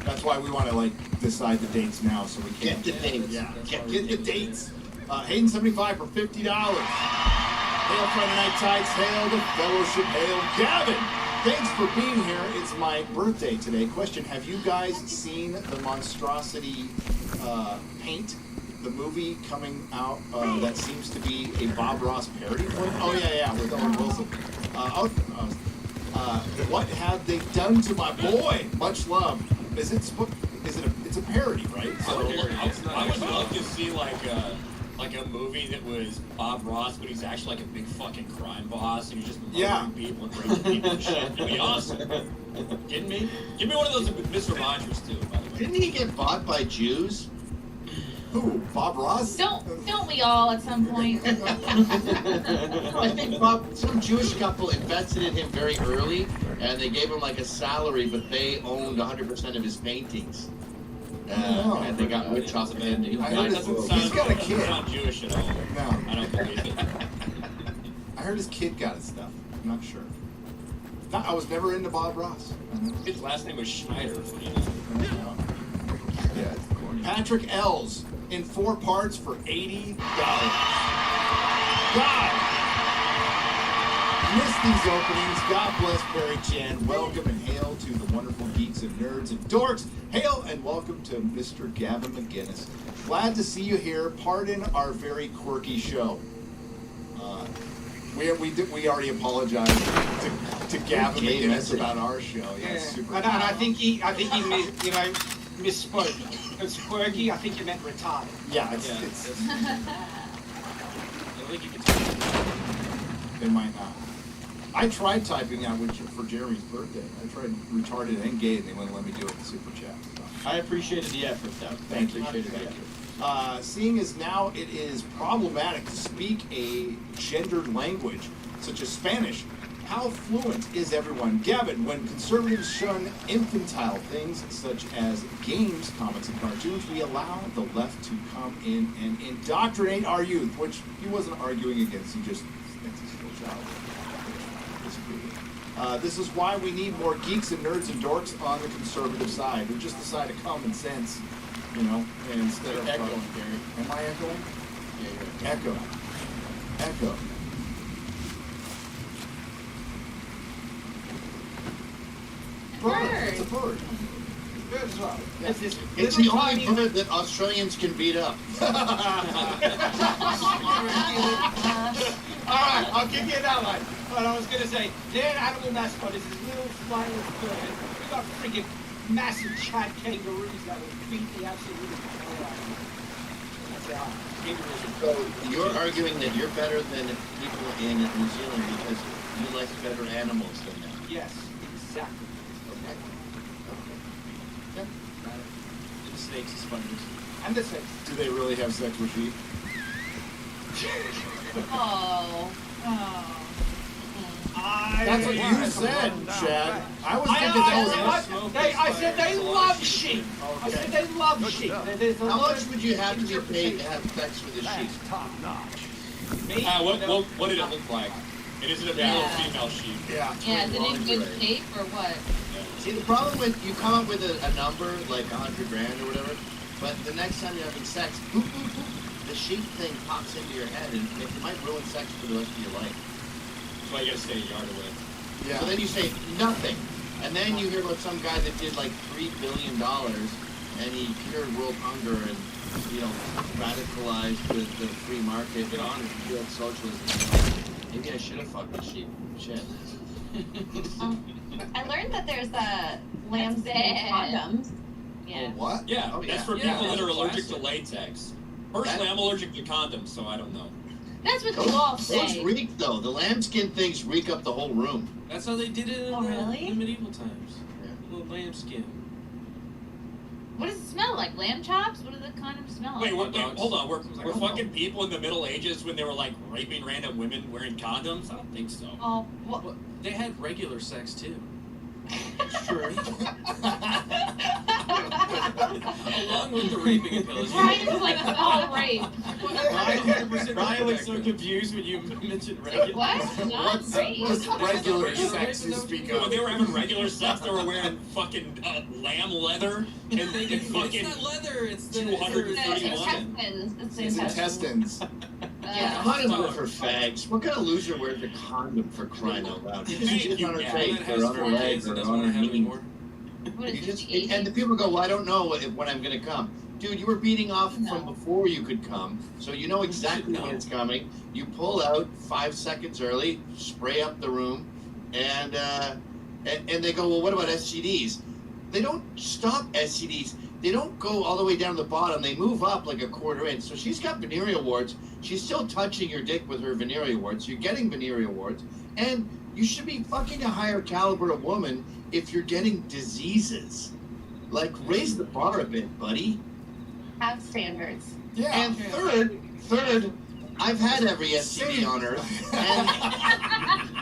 That's why we want to decide the dates now, so we can
Get the dates.
Yeah, get the dates. Hayden 75 for $50. Hail Friday Night Tights. Hail the Fellowship. Hail Gavin. Thanks for being here. It's my birthday today. Question: have you guys seen the Monstrosity Paint? The movie coming out that seems to be a Bob Ross parody film? Oh yeah, with Owen Wilson. What have they done to my boy? Much love. It's a parody, right?
I would love to see like a movie that was Bob Ross, but he's actually like a big fucking crime boss, and he's just murdering people and raping people and shit. It'd be awesome. Kidding me? Give me one of those with Mr. Rogers too, by the way.
Didn't he get bought by Jews?
Who? Bob Ross?
Don't we all at some point?
I think some Jewish couple invested in him very early, and they gave him like a salary, but they owned 100% of his paintings. And they got rich off of it.
He's got a kid.
He's not Jewish at all.
No.
I don't believe it.
I heard his kid got his stuff. I'm not sure. I was never into Bob Ross.
His last name was Schneider.
Yeah. Patrick Ells in 4 parts for $80. God! Missed these openings. God bless Barry Chan. Welcome and hail to the wonderful geeks and nerds and dorks. Hail and welcome to Mr. Gavin McGinnis. Glad to see you here. Pardon our very quirky show. We already apologized to Gavin McGinnis about our show. Yeah, it's super.
And I think he misspoke. It's quirky. I think he meant retarded.
Yeah, it's
I think you can
they might not. I tried typing out for Jeremy's birthday. I tried retarded and gay, and they wouldn't let me do it in Super Chat. So.
I appreciated the effort, though.
Thank you. Seeing as now it is problematic to speak a gendered language, such as Spanish, how fluent is everyone? Gavin, when conservatives shun infantile things such as games, comics, and cartoons, we allow the left to come in and indoctrinate our youth, which he wasn't arguing against, he just thinks he's still child. This is why we need more geeks and nerds and dorks on the conservative side. They're just the side of common sense, and instead of
echoing, Gary.
Am I echoing?
Yeah, you're
Echo.
Bird.
It's a bird.
Good as well.
Yeah.
It's the only bird that Australians can beat up.
All right, I'll give you that one. But I was going to say, their animal mascot is this little flying bird. We got freaking massive Chad kangaroos that will beat the absolute hell out of you. That's how.
So you're arguing that you're better than people in New Zealand because you like better animals than them.
Yes, exactly.
Okay. Okay.
The snakes and spiders.
And the snakes.
Do they really have sex with sheep?
Oh.
That's what you said, Chad. I was thinking
I said they love sheep. I said they love sheep.
How much would you have to be paid to have sex with a sheep?
Top notch.
Me?
What did it look like? It isn't a male or female sheep.
Yeah.
Yeah, is it in good shape or what?
See, the problem with you come up with a number like $100,000 or whatever, but the next time you're having sex, boop, boop, boop, the sheep thing pops into your head and it might ruin sex for the rest of your life.
That's why you gotta stay a yard away.
Yeah.
So then you say nothing, and then you hear about some guy that did like $3 billion, and he cured world hunger and radicalized the free market and killed socialism. Maybe I should have fucked a sheep. Shit.
I learned that there's lambskin condoms.
Yeah.
What?
Yeah,
Oh,
that's
yeah.
for
Yeah,
people that are
that's
allergic to
classic.
latex. Personally, I'm allergic to condoms, so I don't know.
That's what you all
Those
say.
reek though. The lambskin things reek up the whole room.
That's how they did it in,
Oh, really?
in medieval times.
Yeah.
Little lambskin.
What does it smell like? Lamb chops? What does the condom smell like?
Wait, hold on. Were
Like,
fucking people in the Middle Ages when they were like raping random women wearing condoms? I don't think so.
Oh, what?
Well, they had regular sex too.
Sure.
Along with the raping ability.
Brian's like, oh, rape.
Ryan was so confused when you mentioned regular.
What? Not rape.
What's regular sex you speak
When
of?
they were having regular sex, they were wearing fucking lamb leather and
They
thinking
it's
fucking
not leather, it's the
231.
It's
His intestines.
Yeah.
Condoms are for fags. What kind of loser wears a condom for crying out loud? Because it's on her face or on her legs or on her knee.
What
You
is
just,
this?
and the people go, well, I don't know when I'm going to come. Dude, you were beating off from before you could come, so you know exactly when it's coming. You pull out 5 seconds early, spray up the room, and they go, well, what about STDs? They don't stop STDs. They don't go all the way down to the bottom. They move up like a quarter inch. So she's got venereal warts. She's still touching your dick with her venereal warts. You're getting venereal warts. And you should be fucking a higher caliber of woman if you're getting diseases. Like, raise the bar a bit, buddy.
Have standards.
Yeah.
And third, I've had every STD on earth. And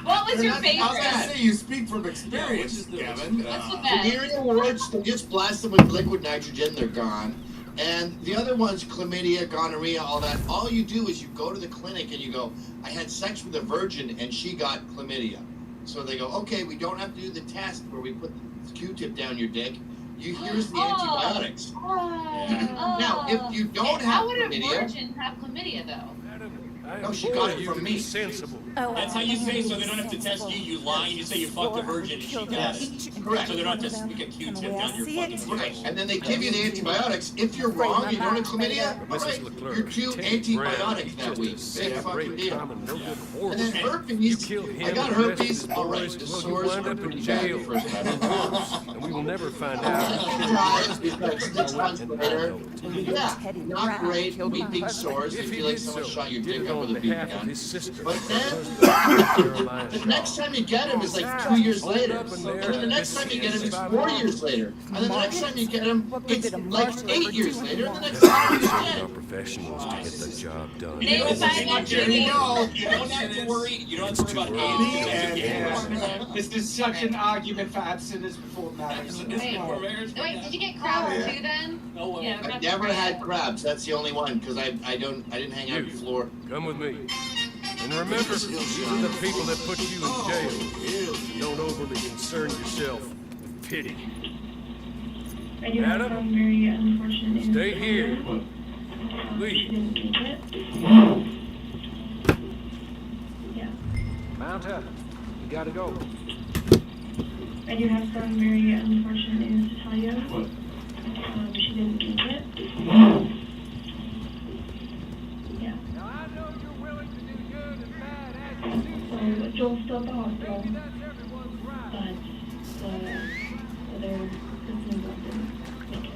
What was
They're
your
not-
I was
favorite?
gonna say, you speak from experience,
Yeah,
Kevin.
What's the best?
venereal warts, they just blast them with liquid nitrogen, they're gone. And the other ones, chlamydia, gonorrhea, all that, all you do is you go to the clinic and you go, I had sex with a virgin and she got chlamydia. So they go, okay, we don't have to do the test where we put the Q-tip down your dick. Here's the antibiotics.
Oh.
Now, if you don't
How
have
would a
chlamydia,
virgin have chlamydia, though?
no, she got it from me.
That's how you say so they don't have to test you. You lie and you say you fucked a virgin and she got it.
Correct.
So they don't have to stick a Q-tip down your fucking
Right,
throat.
and then they give you the antibiotics. If you're wrong, you don't have chlamydia, all right, you're due antibiotic that week. Big fucking deal. And then herpes, I got herpes, all right, the sores were pretty bad the first time.
And we will never find out.
Tried because 6 months later, yeah, not great, weeping sores. You feel like someone shot your dick up with a BB gun. But then, the next time you get him is like 2 years later. And then the next time you get him is 4 years later. And then the next time you get him, it's like 8 years later. And the next time you
Our
get
professionals to get the job done.
They will find out
There you
you
go. You don't have to worry. You don't have to worry about AIDS.
Yeah. This is such an argument for abstinence before marriage.
Wait, did you get crabs too then?
No way.
Yeah,
I never had crabs. That's the only one because I didn't hang out on the floor.
Come with me. And remember, these are the people that put you in jail. Don't overly concern yourself with pity. Adam, stay here. Leave. Mount up. You gotta go.
I do have some very unfortunate news to tell you. She didn't make it. Yeah.
Now I know you're willing to do good and bad as you do.
So Joel's still at the hospital,
Maybe that's everyone's right.
but the other person didn't make it.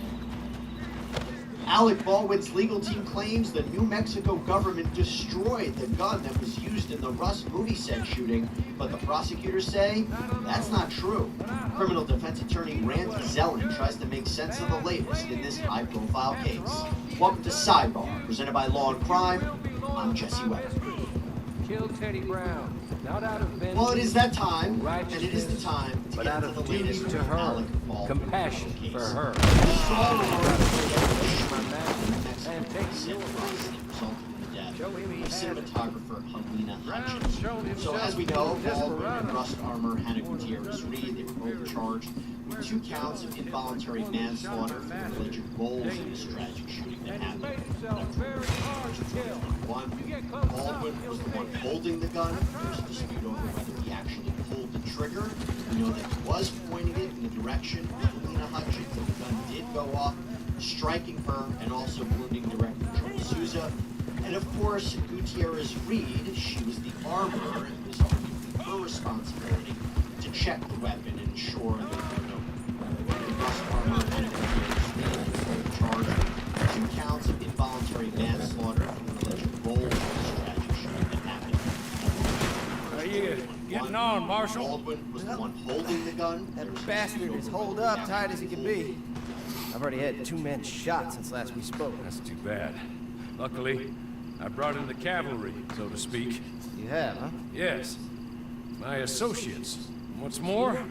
Alec Baldwin's legal team claims the New Mexico government destroyed the gun that was used in the Rust movie set shooting, but the prosecutors say that's not true. Criminal defense attorney Randy Zellin tries to make sense of the latest in this high-profile case. Welcome to Sidebar, presented by Law and Crime. I'm Jesse Weber.
Kill Teddy Brown. Not out of vengeance.
Well, it is that time, and it is the time to
but
get
out
into
of
the
duty
latest
to her,
Alec Baldwin
compassion
case.
for her.
And take the death of cinematographer Helena Hutchins. So as we know, Baldwin and Rust Armor, Hannah Gutierrez-Reed, they were both charged with 2 counts of involuntary manslaughter for alleged roles in this tragic shooting that happened in October 2021. Baldwin was the one holding the gun. There's a dispute over whether he actually pulled the trigger. We know that he was pointing it in the direction of Helena Hutchins, and the gun did go off, striking her and also wounding Director Joel Souza. And of course, Gutierrez-Reed, she was the armorer, and it was arguably her responsibility to check the weapon and ensure there were no Rust Armor and Gutierrez-Reed were charged with 2 counts of involuntary manslaughter for an alleged role in this tragic shooting that happened.
How you getting on, Marshal?
Baldwin was the one holding the gun.
That bastard is holed up tight as he can be. I've already had 2 men shot since last we spoke.
That's too bad. Luckily, I brought in the cavalry, so to speak.
You have, huh?
Yes. My associates. And what's more, I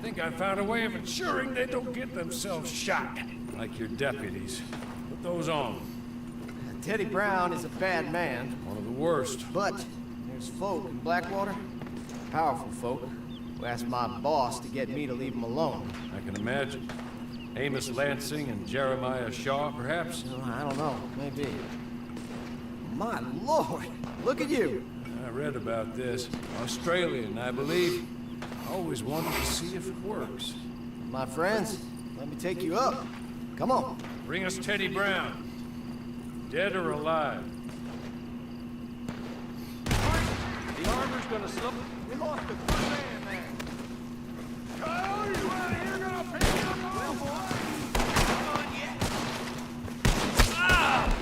think I found a way of ensuring they don't get themselves shot. Like your deputies. Put those on.
Teddy Brown is a bad man.
One of the worst.
But there's folk in Blackwater, powerful folk, who asked my boss to get me to leave him alone.
I can imagine. Amos Lansing and Jeremiah Shaw, perhaps?
I don't know. Maybe. My lord! Look at you!
I read about this. Australian, I believe. Always wanted to see if it works.
My friends, let me take you up. Come on.
Bring us Teddy Brown. Dead or alive.
The armor's gonna slip. We lost a good man there. Oh, you out here gonna pick him up? Well, boy. Come on, yeah. Ah!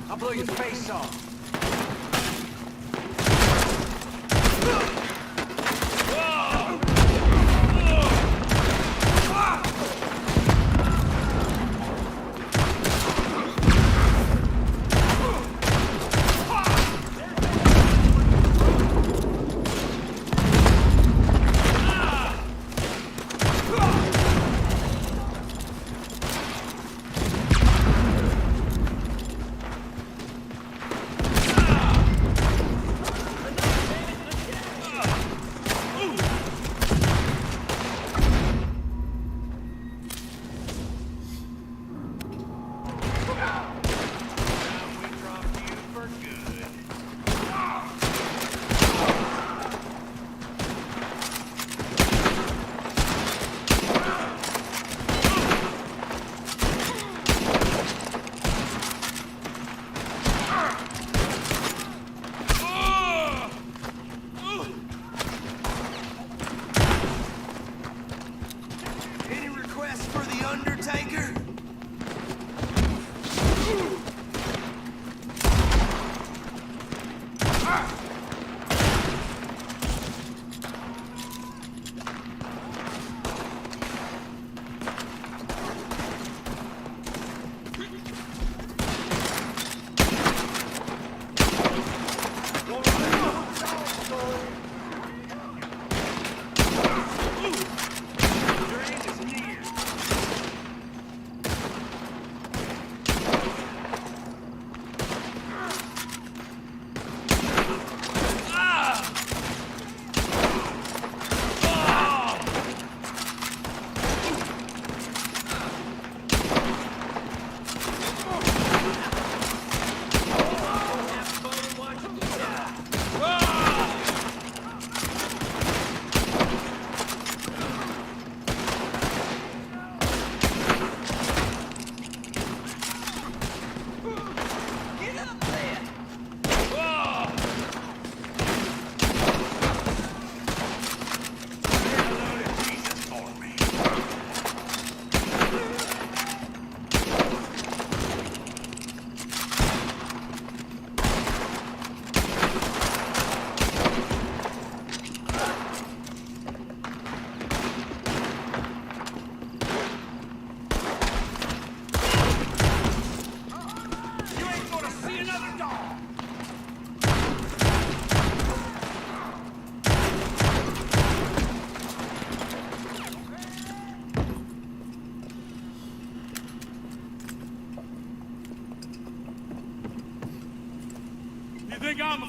I'll blow your face off.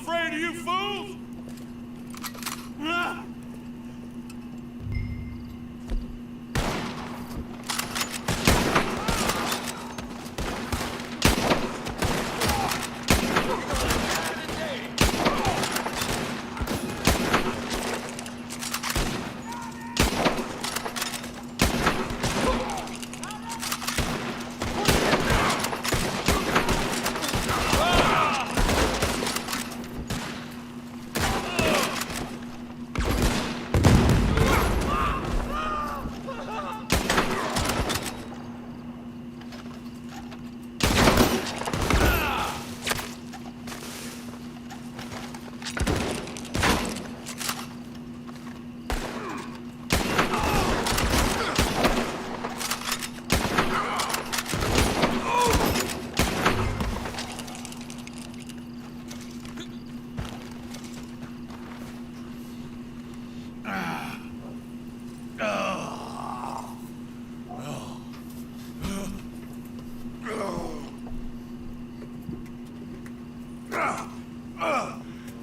afraid of you fools? Huh?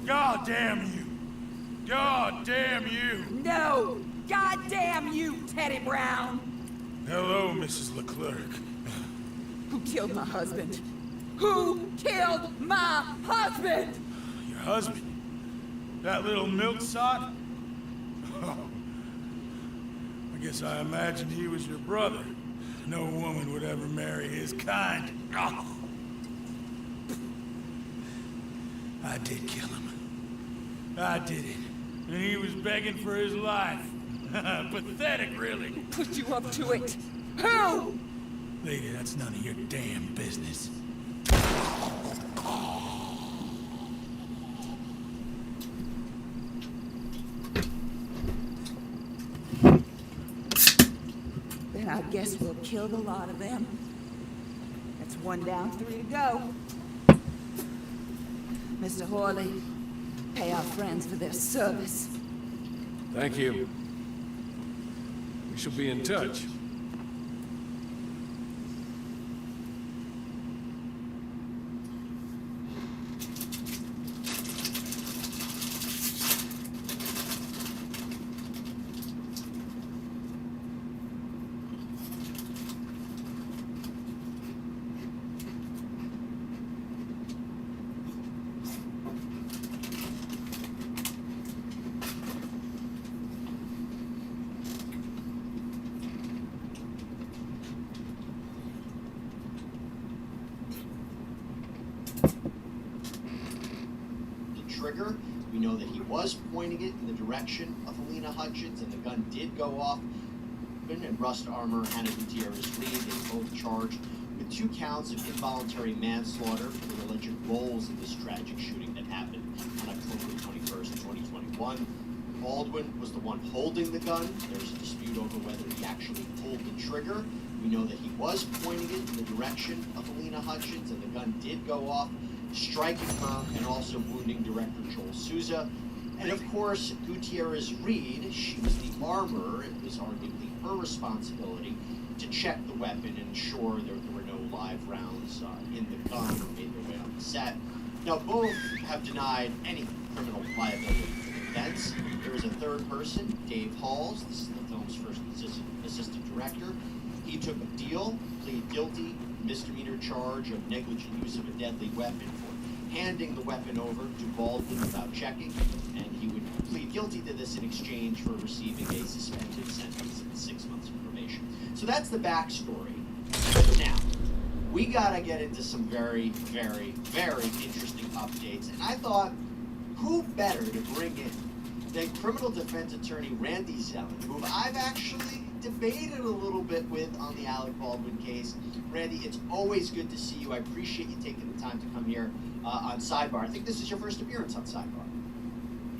God damn you! God damn you!
No! God damn you, Teddy Brown!
Hello, Mrs. Leclerc.
Who killed my husband? Who killed my husband?
Your husband? That little milksop? Oh. I guess I imagined he was your brother. No woman would ever marry his kind. Oh. I did kill him. I did it. And he was begging for his life. Pathetic, really.
Who put you up to it? Who?
Lady, that's none of your damn business.
Then I guess we'll kill the lot of them. That's 1 down, 3 to go. Mr. Horley, pay our friends for their service.
Thank you. We shall be in touch.
Trigger. We know that he was pointing it in the direction of Helena Hutchins, and the gun did go off. And Rust Armor, Hannah Gutierrez-Reed, they were both charged with 2 counts of involuntary manslaughter for their alleged roles in this tragic shooting that happened on October 21st, 2021. Baldwin was the one holding the gun. There's a dispute over whether he actually pulled the trigger. We know that he was pointing it in the direction of Helena Hutchins, and the gun did go off, striking her and also wounding Director Joel Souza. And of course, Gutierrez-Reed, she was the armorer. It was arguably her responsibility to check the weapon and ensure there were no live rounds in the gun or made their way on the set. Now, both have denied any criminal liability for the events. There is a third person, Dave Halls. This is the film's first assistant director. He took a deal, pleaded guilty, misdemeanor charge of negligent use of a deadly weapon for handing the weapon over to Baldwin without checking, and he would plead guilty to this in exchange for receiving a suspended sentence and 6 months of probation. So that's the backstory. Now, we gotta get into some very, very, very interesting updates, and I thought, who better to bring in than criminal defense attorney Randy Zellin, who I've actually debated a little bit with on the Alec Baldwin case. Randy, it's always good to see you. I appreciate you taking the time to come here on Sidebar. I think this is your first appearance on Sidebar.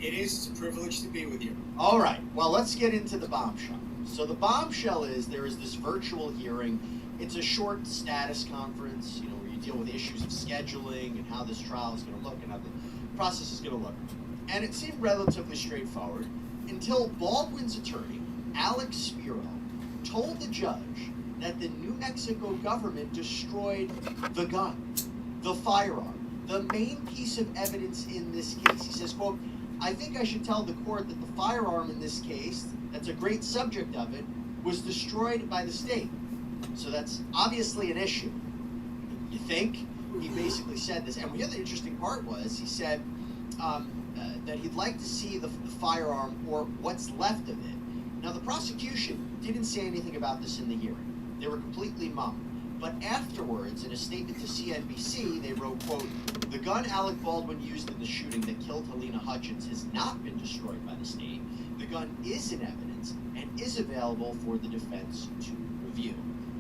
It is. It's a privilege to be with you.
All right. Well, let's get into the bombshell. So the bombshell is there is this virtual hearing. It's a short status conference, you know, where you deal with issues of scheduling and how this trial is going to look and how the process is going to look. And it seemed relatively straightforward until Baldwin's attorney, Alex Spiro, told the judge that the New Mexico government destroyed the gun, the firearm, the main piece of evidence in this case. He says, quote, I think I should tell the court that the firearm in this case, that's a great subject of it, was destroyed by the state. So that's obviously an issue. You think? He basically said this. And the other interesting part was he said that he'd like to see the firearm or what's left of it. Now, the prosecution didn't say anything about this in the hearing. They were completely mum. But afterwards, in a statement to CNBC, they wrote, quote, the gun Alec Baldwin used in the shooting that killed Helena Hutchins has not been destroyed by the state. The gun is in evidence and is available for the defense to review.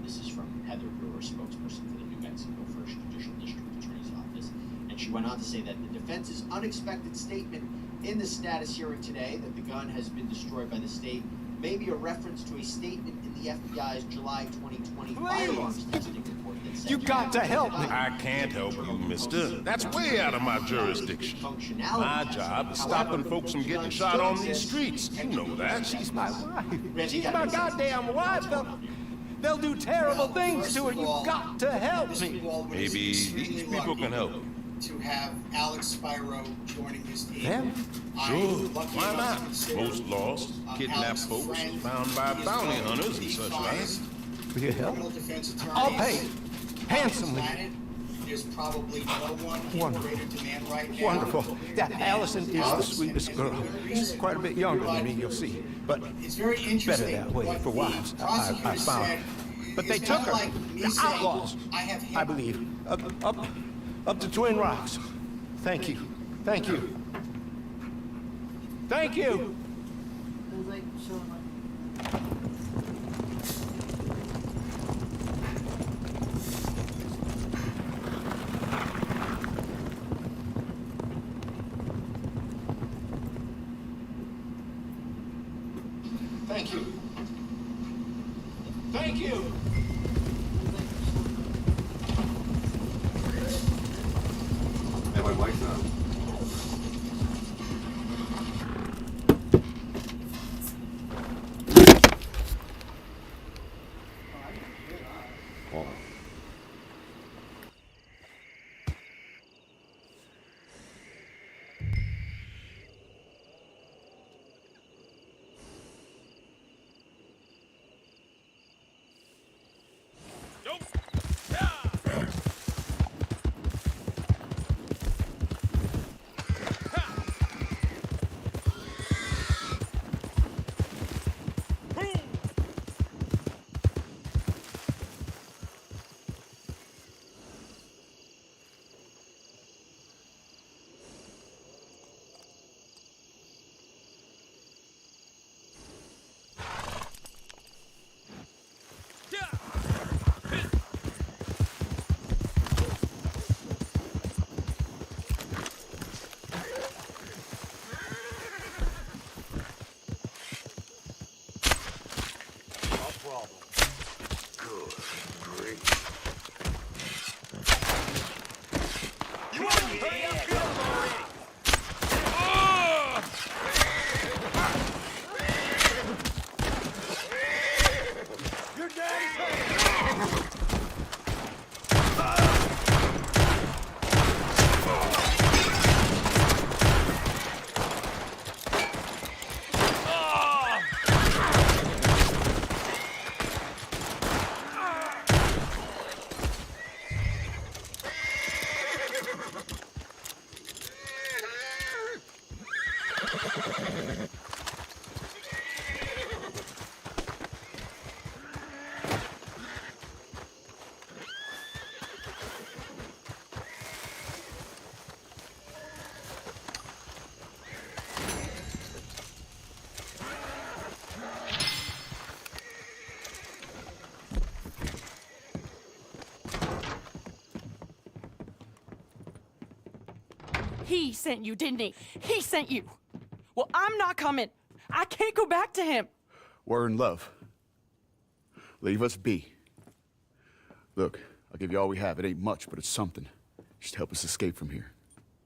This is from Heather Brewer, spokesperson for the New Mexico 1st Judicial District Attorney's Office. And she went on to say that the defense's unexpected statement in the status hearing today that the gun has been destroyed by the state may be a reference to a statement in the FBI's July 2020 firearms testing report that said...
You got to help me.
I can't help you, mister. That's way out of my jurisdiction. My job is stopping folks from getting shot on these streets. You know that.
She's my wife. She's my goddamn wife. They'll do terrible things to her. You've got to help me.
Maybe these people can help you.
To have Alex Spiro joining his team.
Them?
Sure, why not? Most lost, kidnapped folks, found by bounty hunters and such like.
Will you help? I'll pay. Handsomely.
There's probably no one in greater demand right now.
Wonderful. That Allison is the sweetest girl. She's quite a bit younger than me, you'll see. But
it's very interesting
better that way for wives, I found. But they took her, the outlaws, I believe, up to Twin Rocks. Thank you. Thank you. Thank you.
It was like showing like.
Thank you. Thank you.
Hey, my mic's on.
He sent you, didn't he? He sent you. Well, I'm not coming. I can't go back to him.
We're in love. Leave us be. Look, I'll give you all we have. It ain't much, but it's something. Just help us escape from here.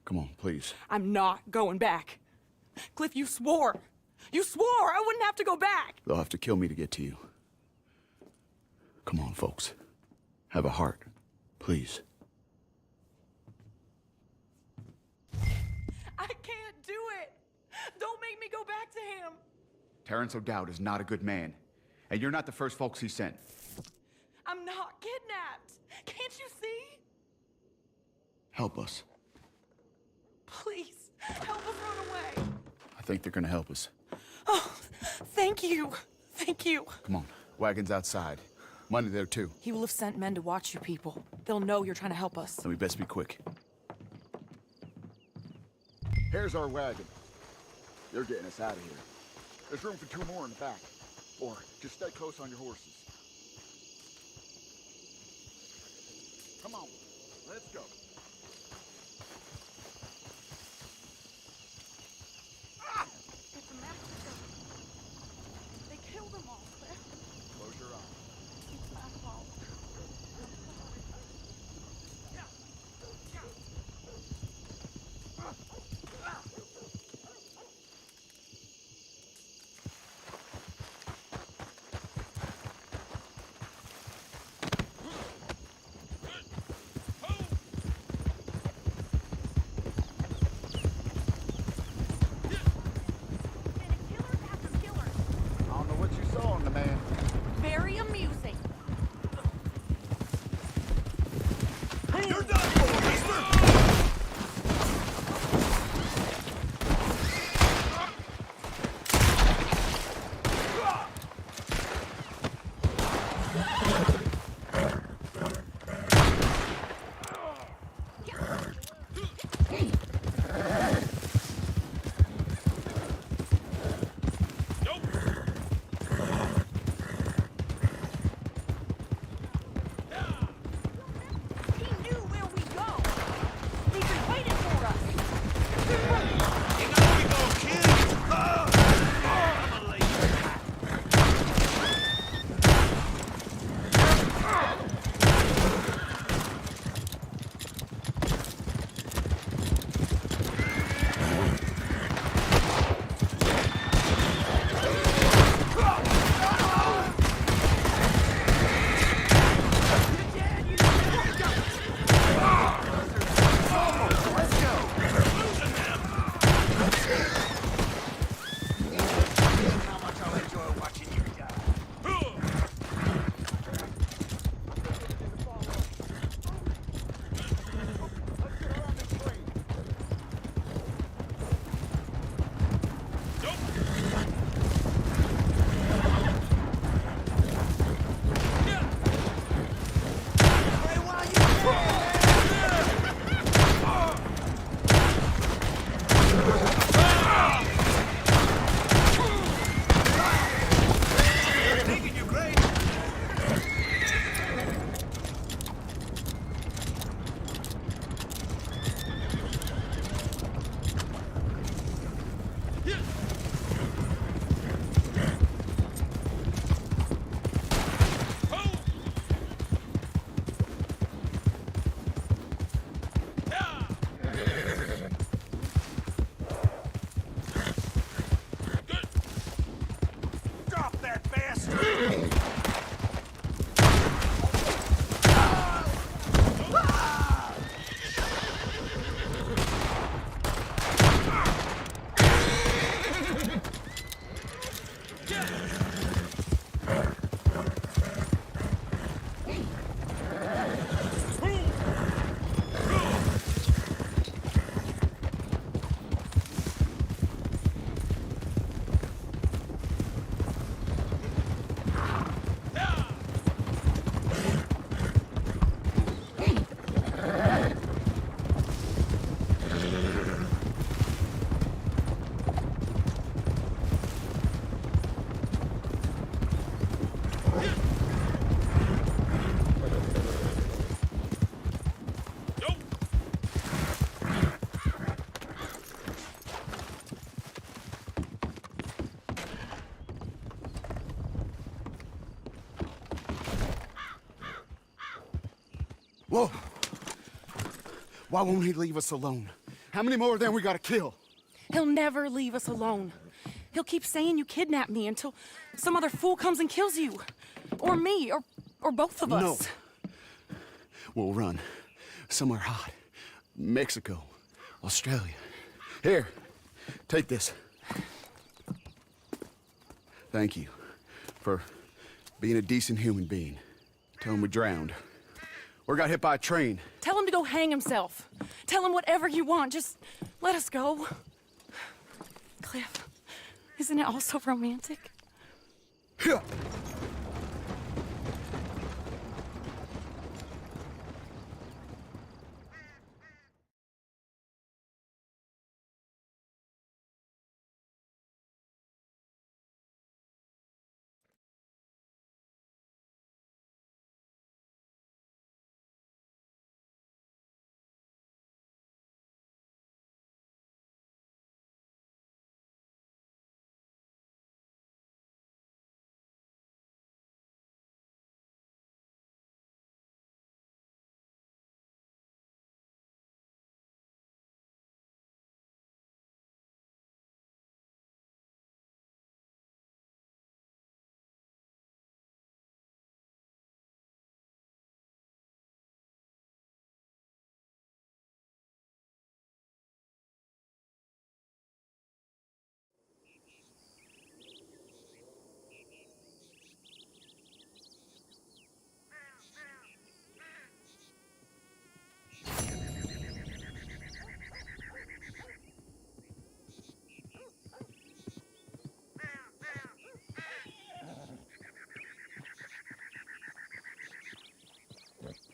Come on, please.
I'm not going back. Cliff, you swore. You swore I wouldn't have to go back.
They'll have to kill me to get to you. Come on, folks. Have a heart. Please.
I can't do it. Don't make me go back to him.
Terrence O'Dowd is not a good man. And you're not the first folks he sent.
I'm not kidnapped. Can't you see?
Help us.
Please, help us run away.
I think they're gonna help us.
Oh, thank you. Thank you.
Come on, wagon's outside. Money there too.
He will have sent men to watch you people. They'll know you're trying to help us.
Then we best be quick. Here's our wagon. You're getting us out of here. There's room for 2 more in the back. Or just stay close on your horses. Come on, let's go.
It's a massacre. They killed them all, Cliff.
Close your eyes.
It's my fault.
I don't know what you saw in the man.
Very amusing.
You're done for, mister!
He knew where we go. He's been waiting for us.
You know we gonna kill you! I'm a lady. How much I'll enjoy watching you die. Thinking you're great. Drop that bastard!
Whoa! Why won't he leave us alone? How many more of them we gotta kill?
He'll never leave us alone. He'll keep saying you kidnapped me until some other fool comes and kills you. Or me, or both of us.
No. We'll run. Somewhere hot. Mexico. Australia. Here, take this. Thank you for being a decent human being. Tell him we drowned. Or got hit by a train.
Tell him to go hang himself. Tell him whatever you want. Just let us go. Cliff, isn't it all so romantic?
Yeah.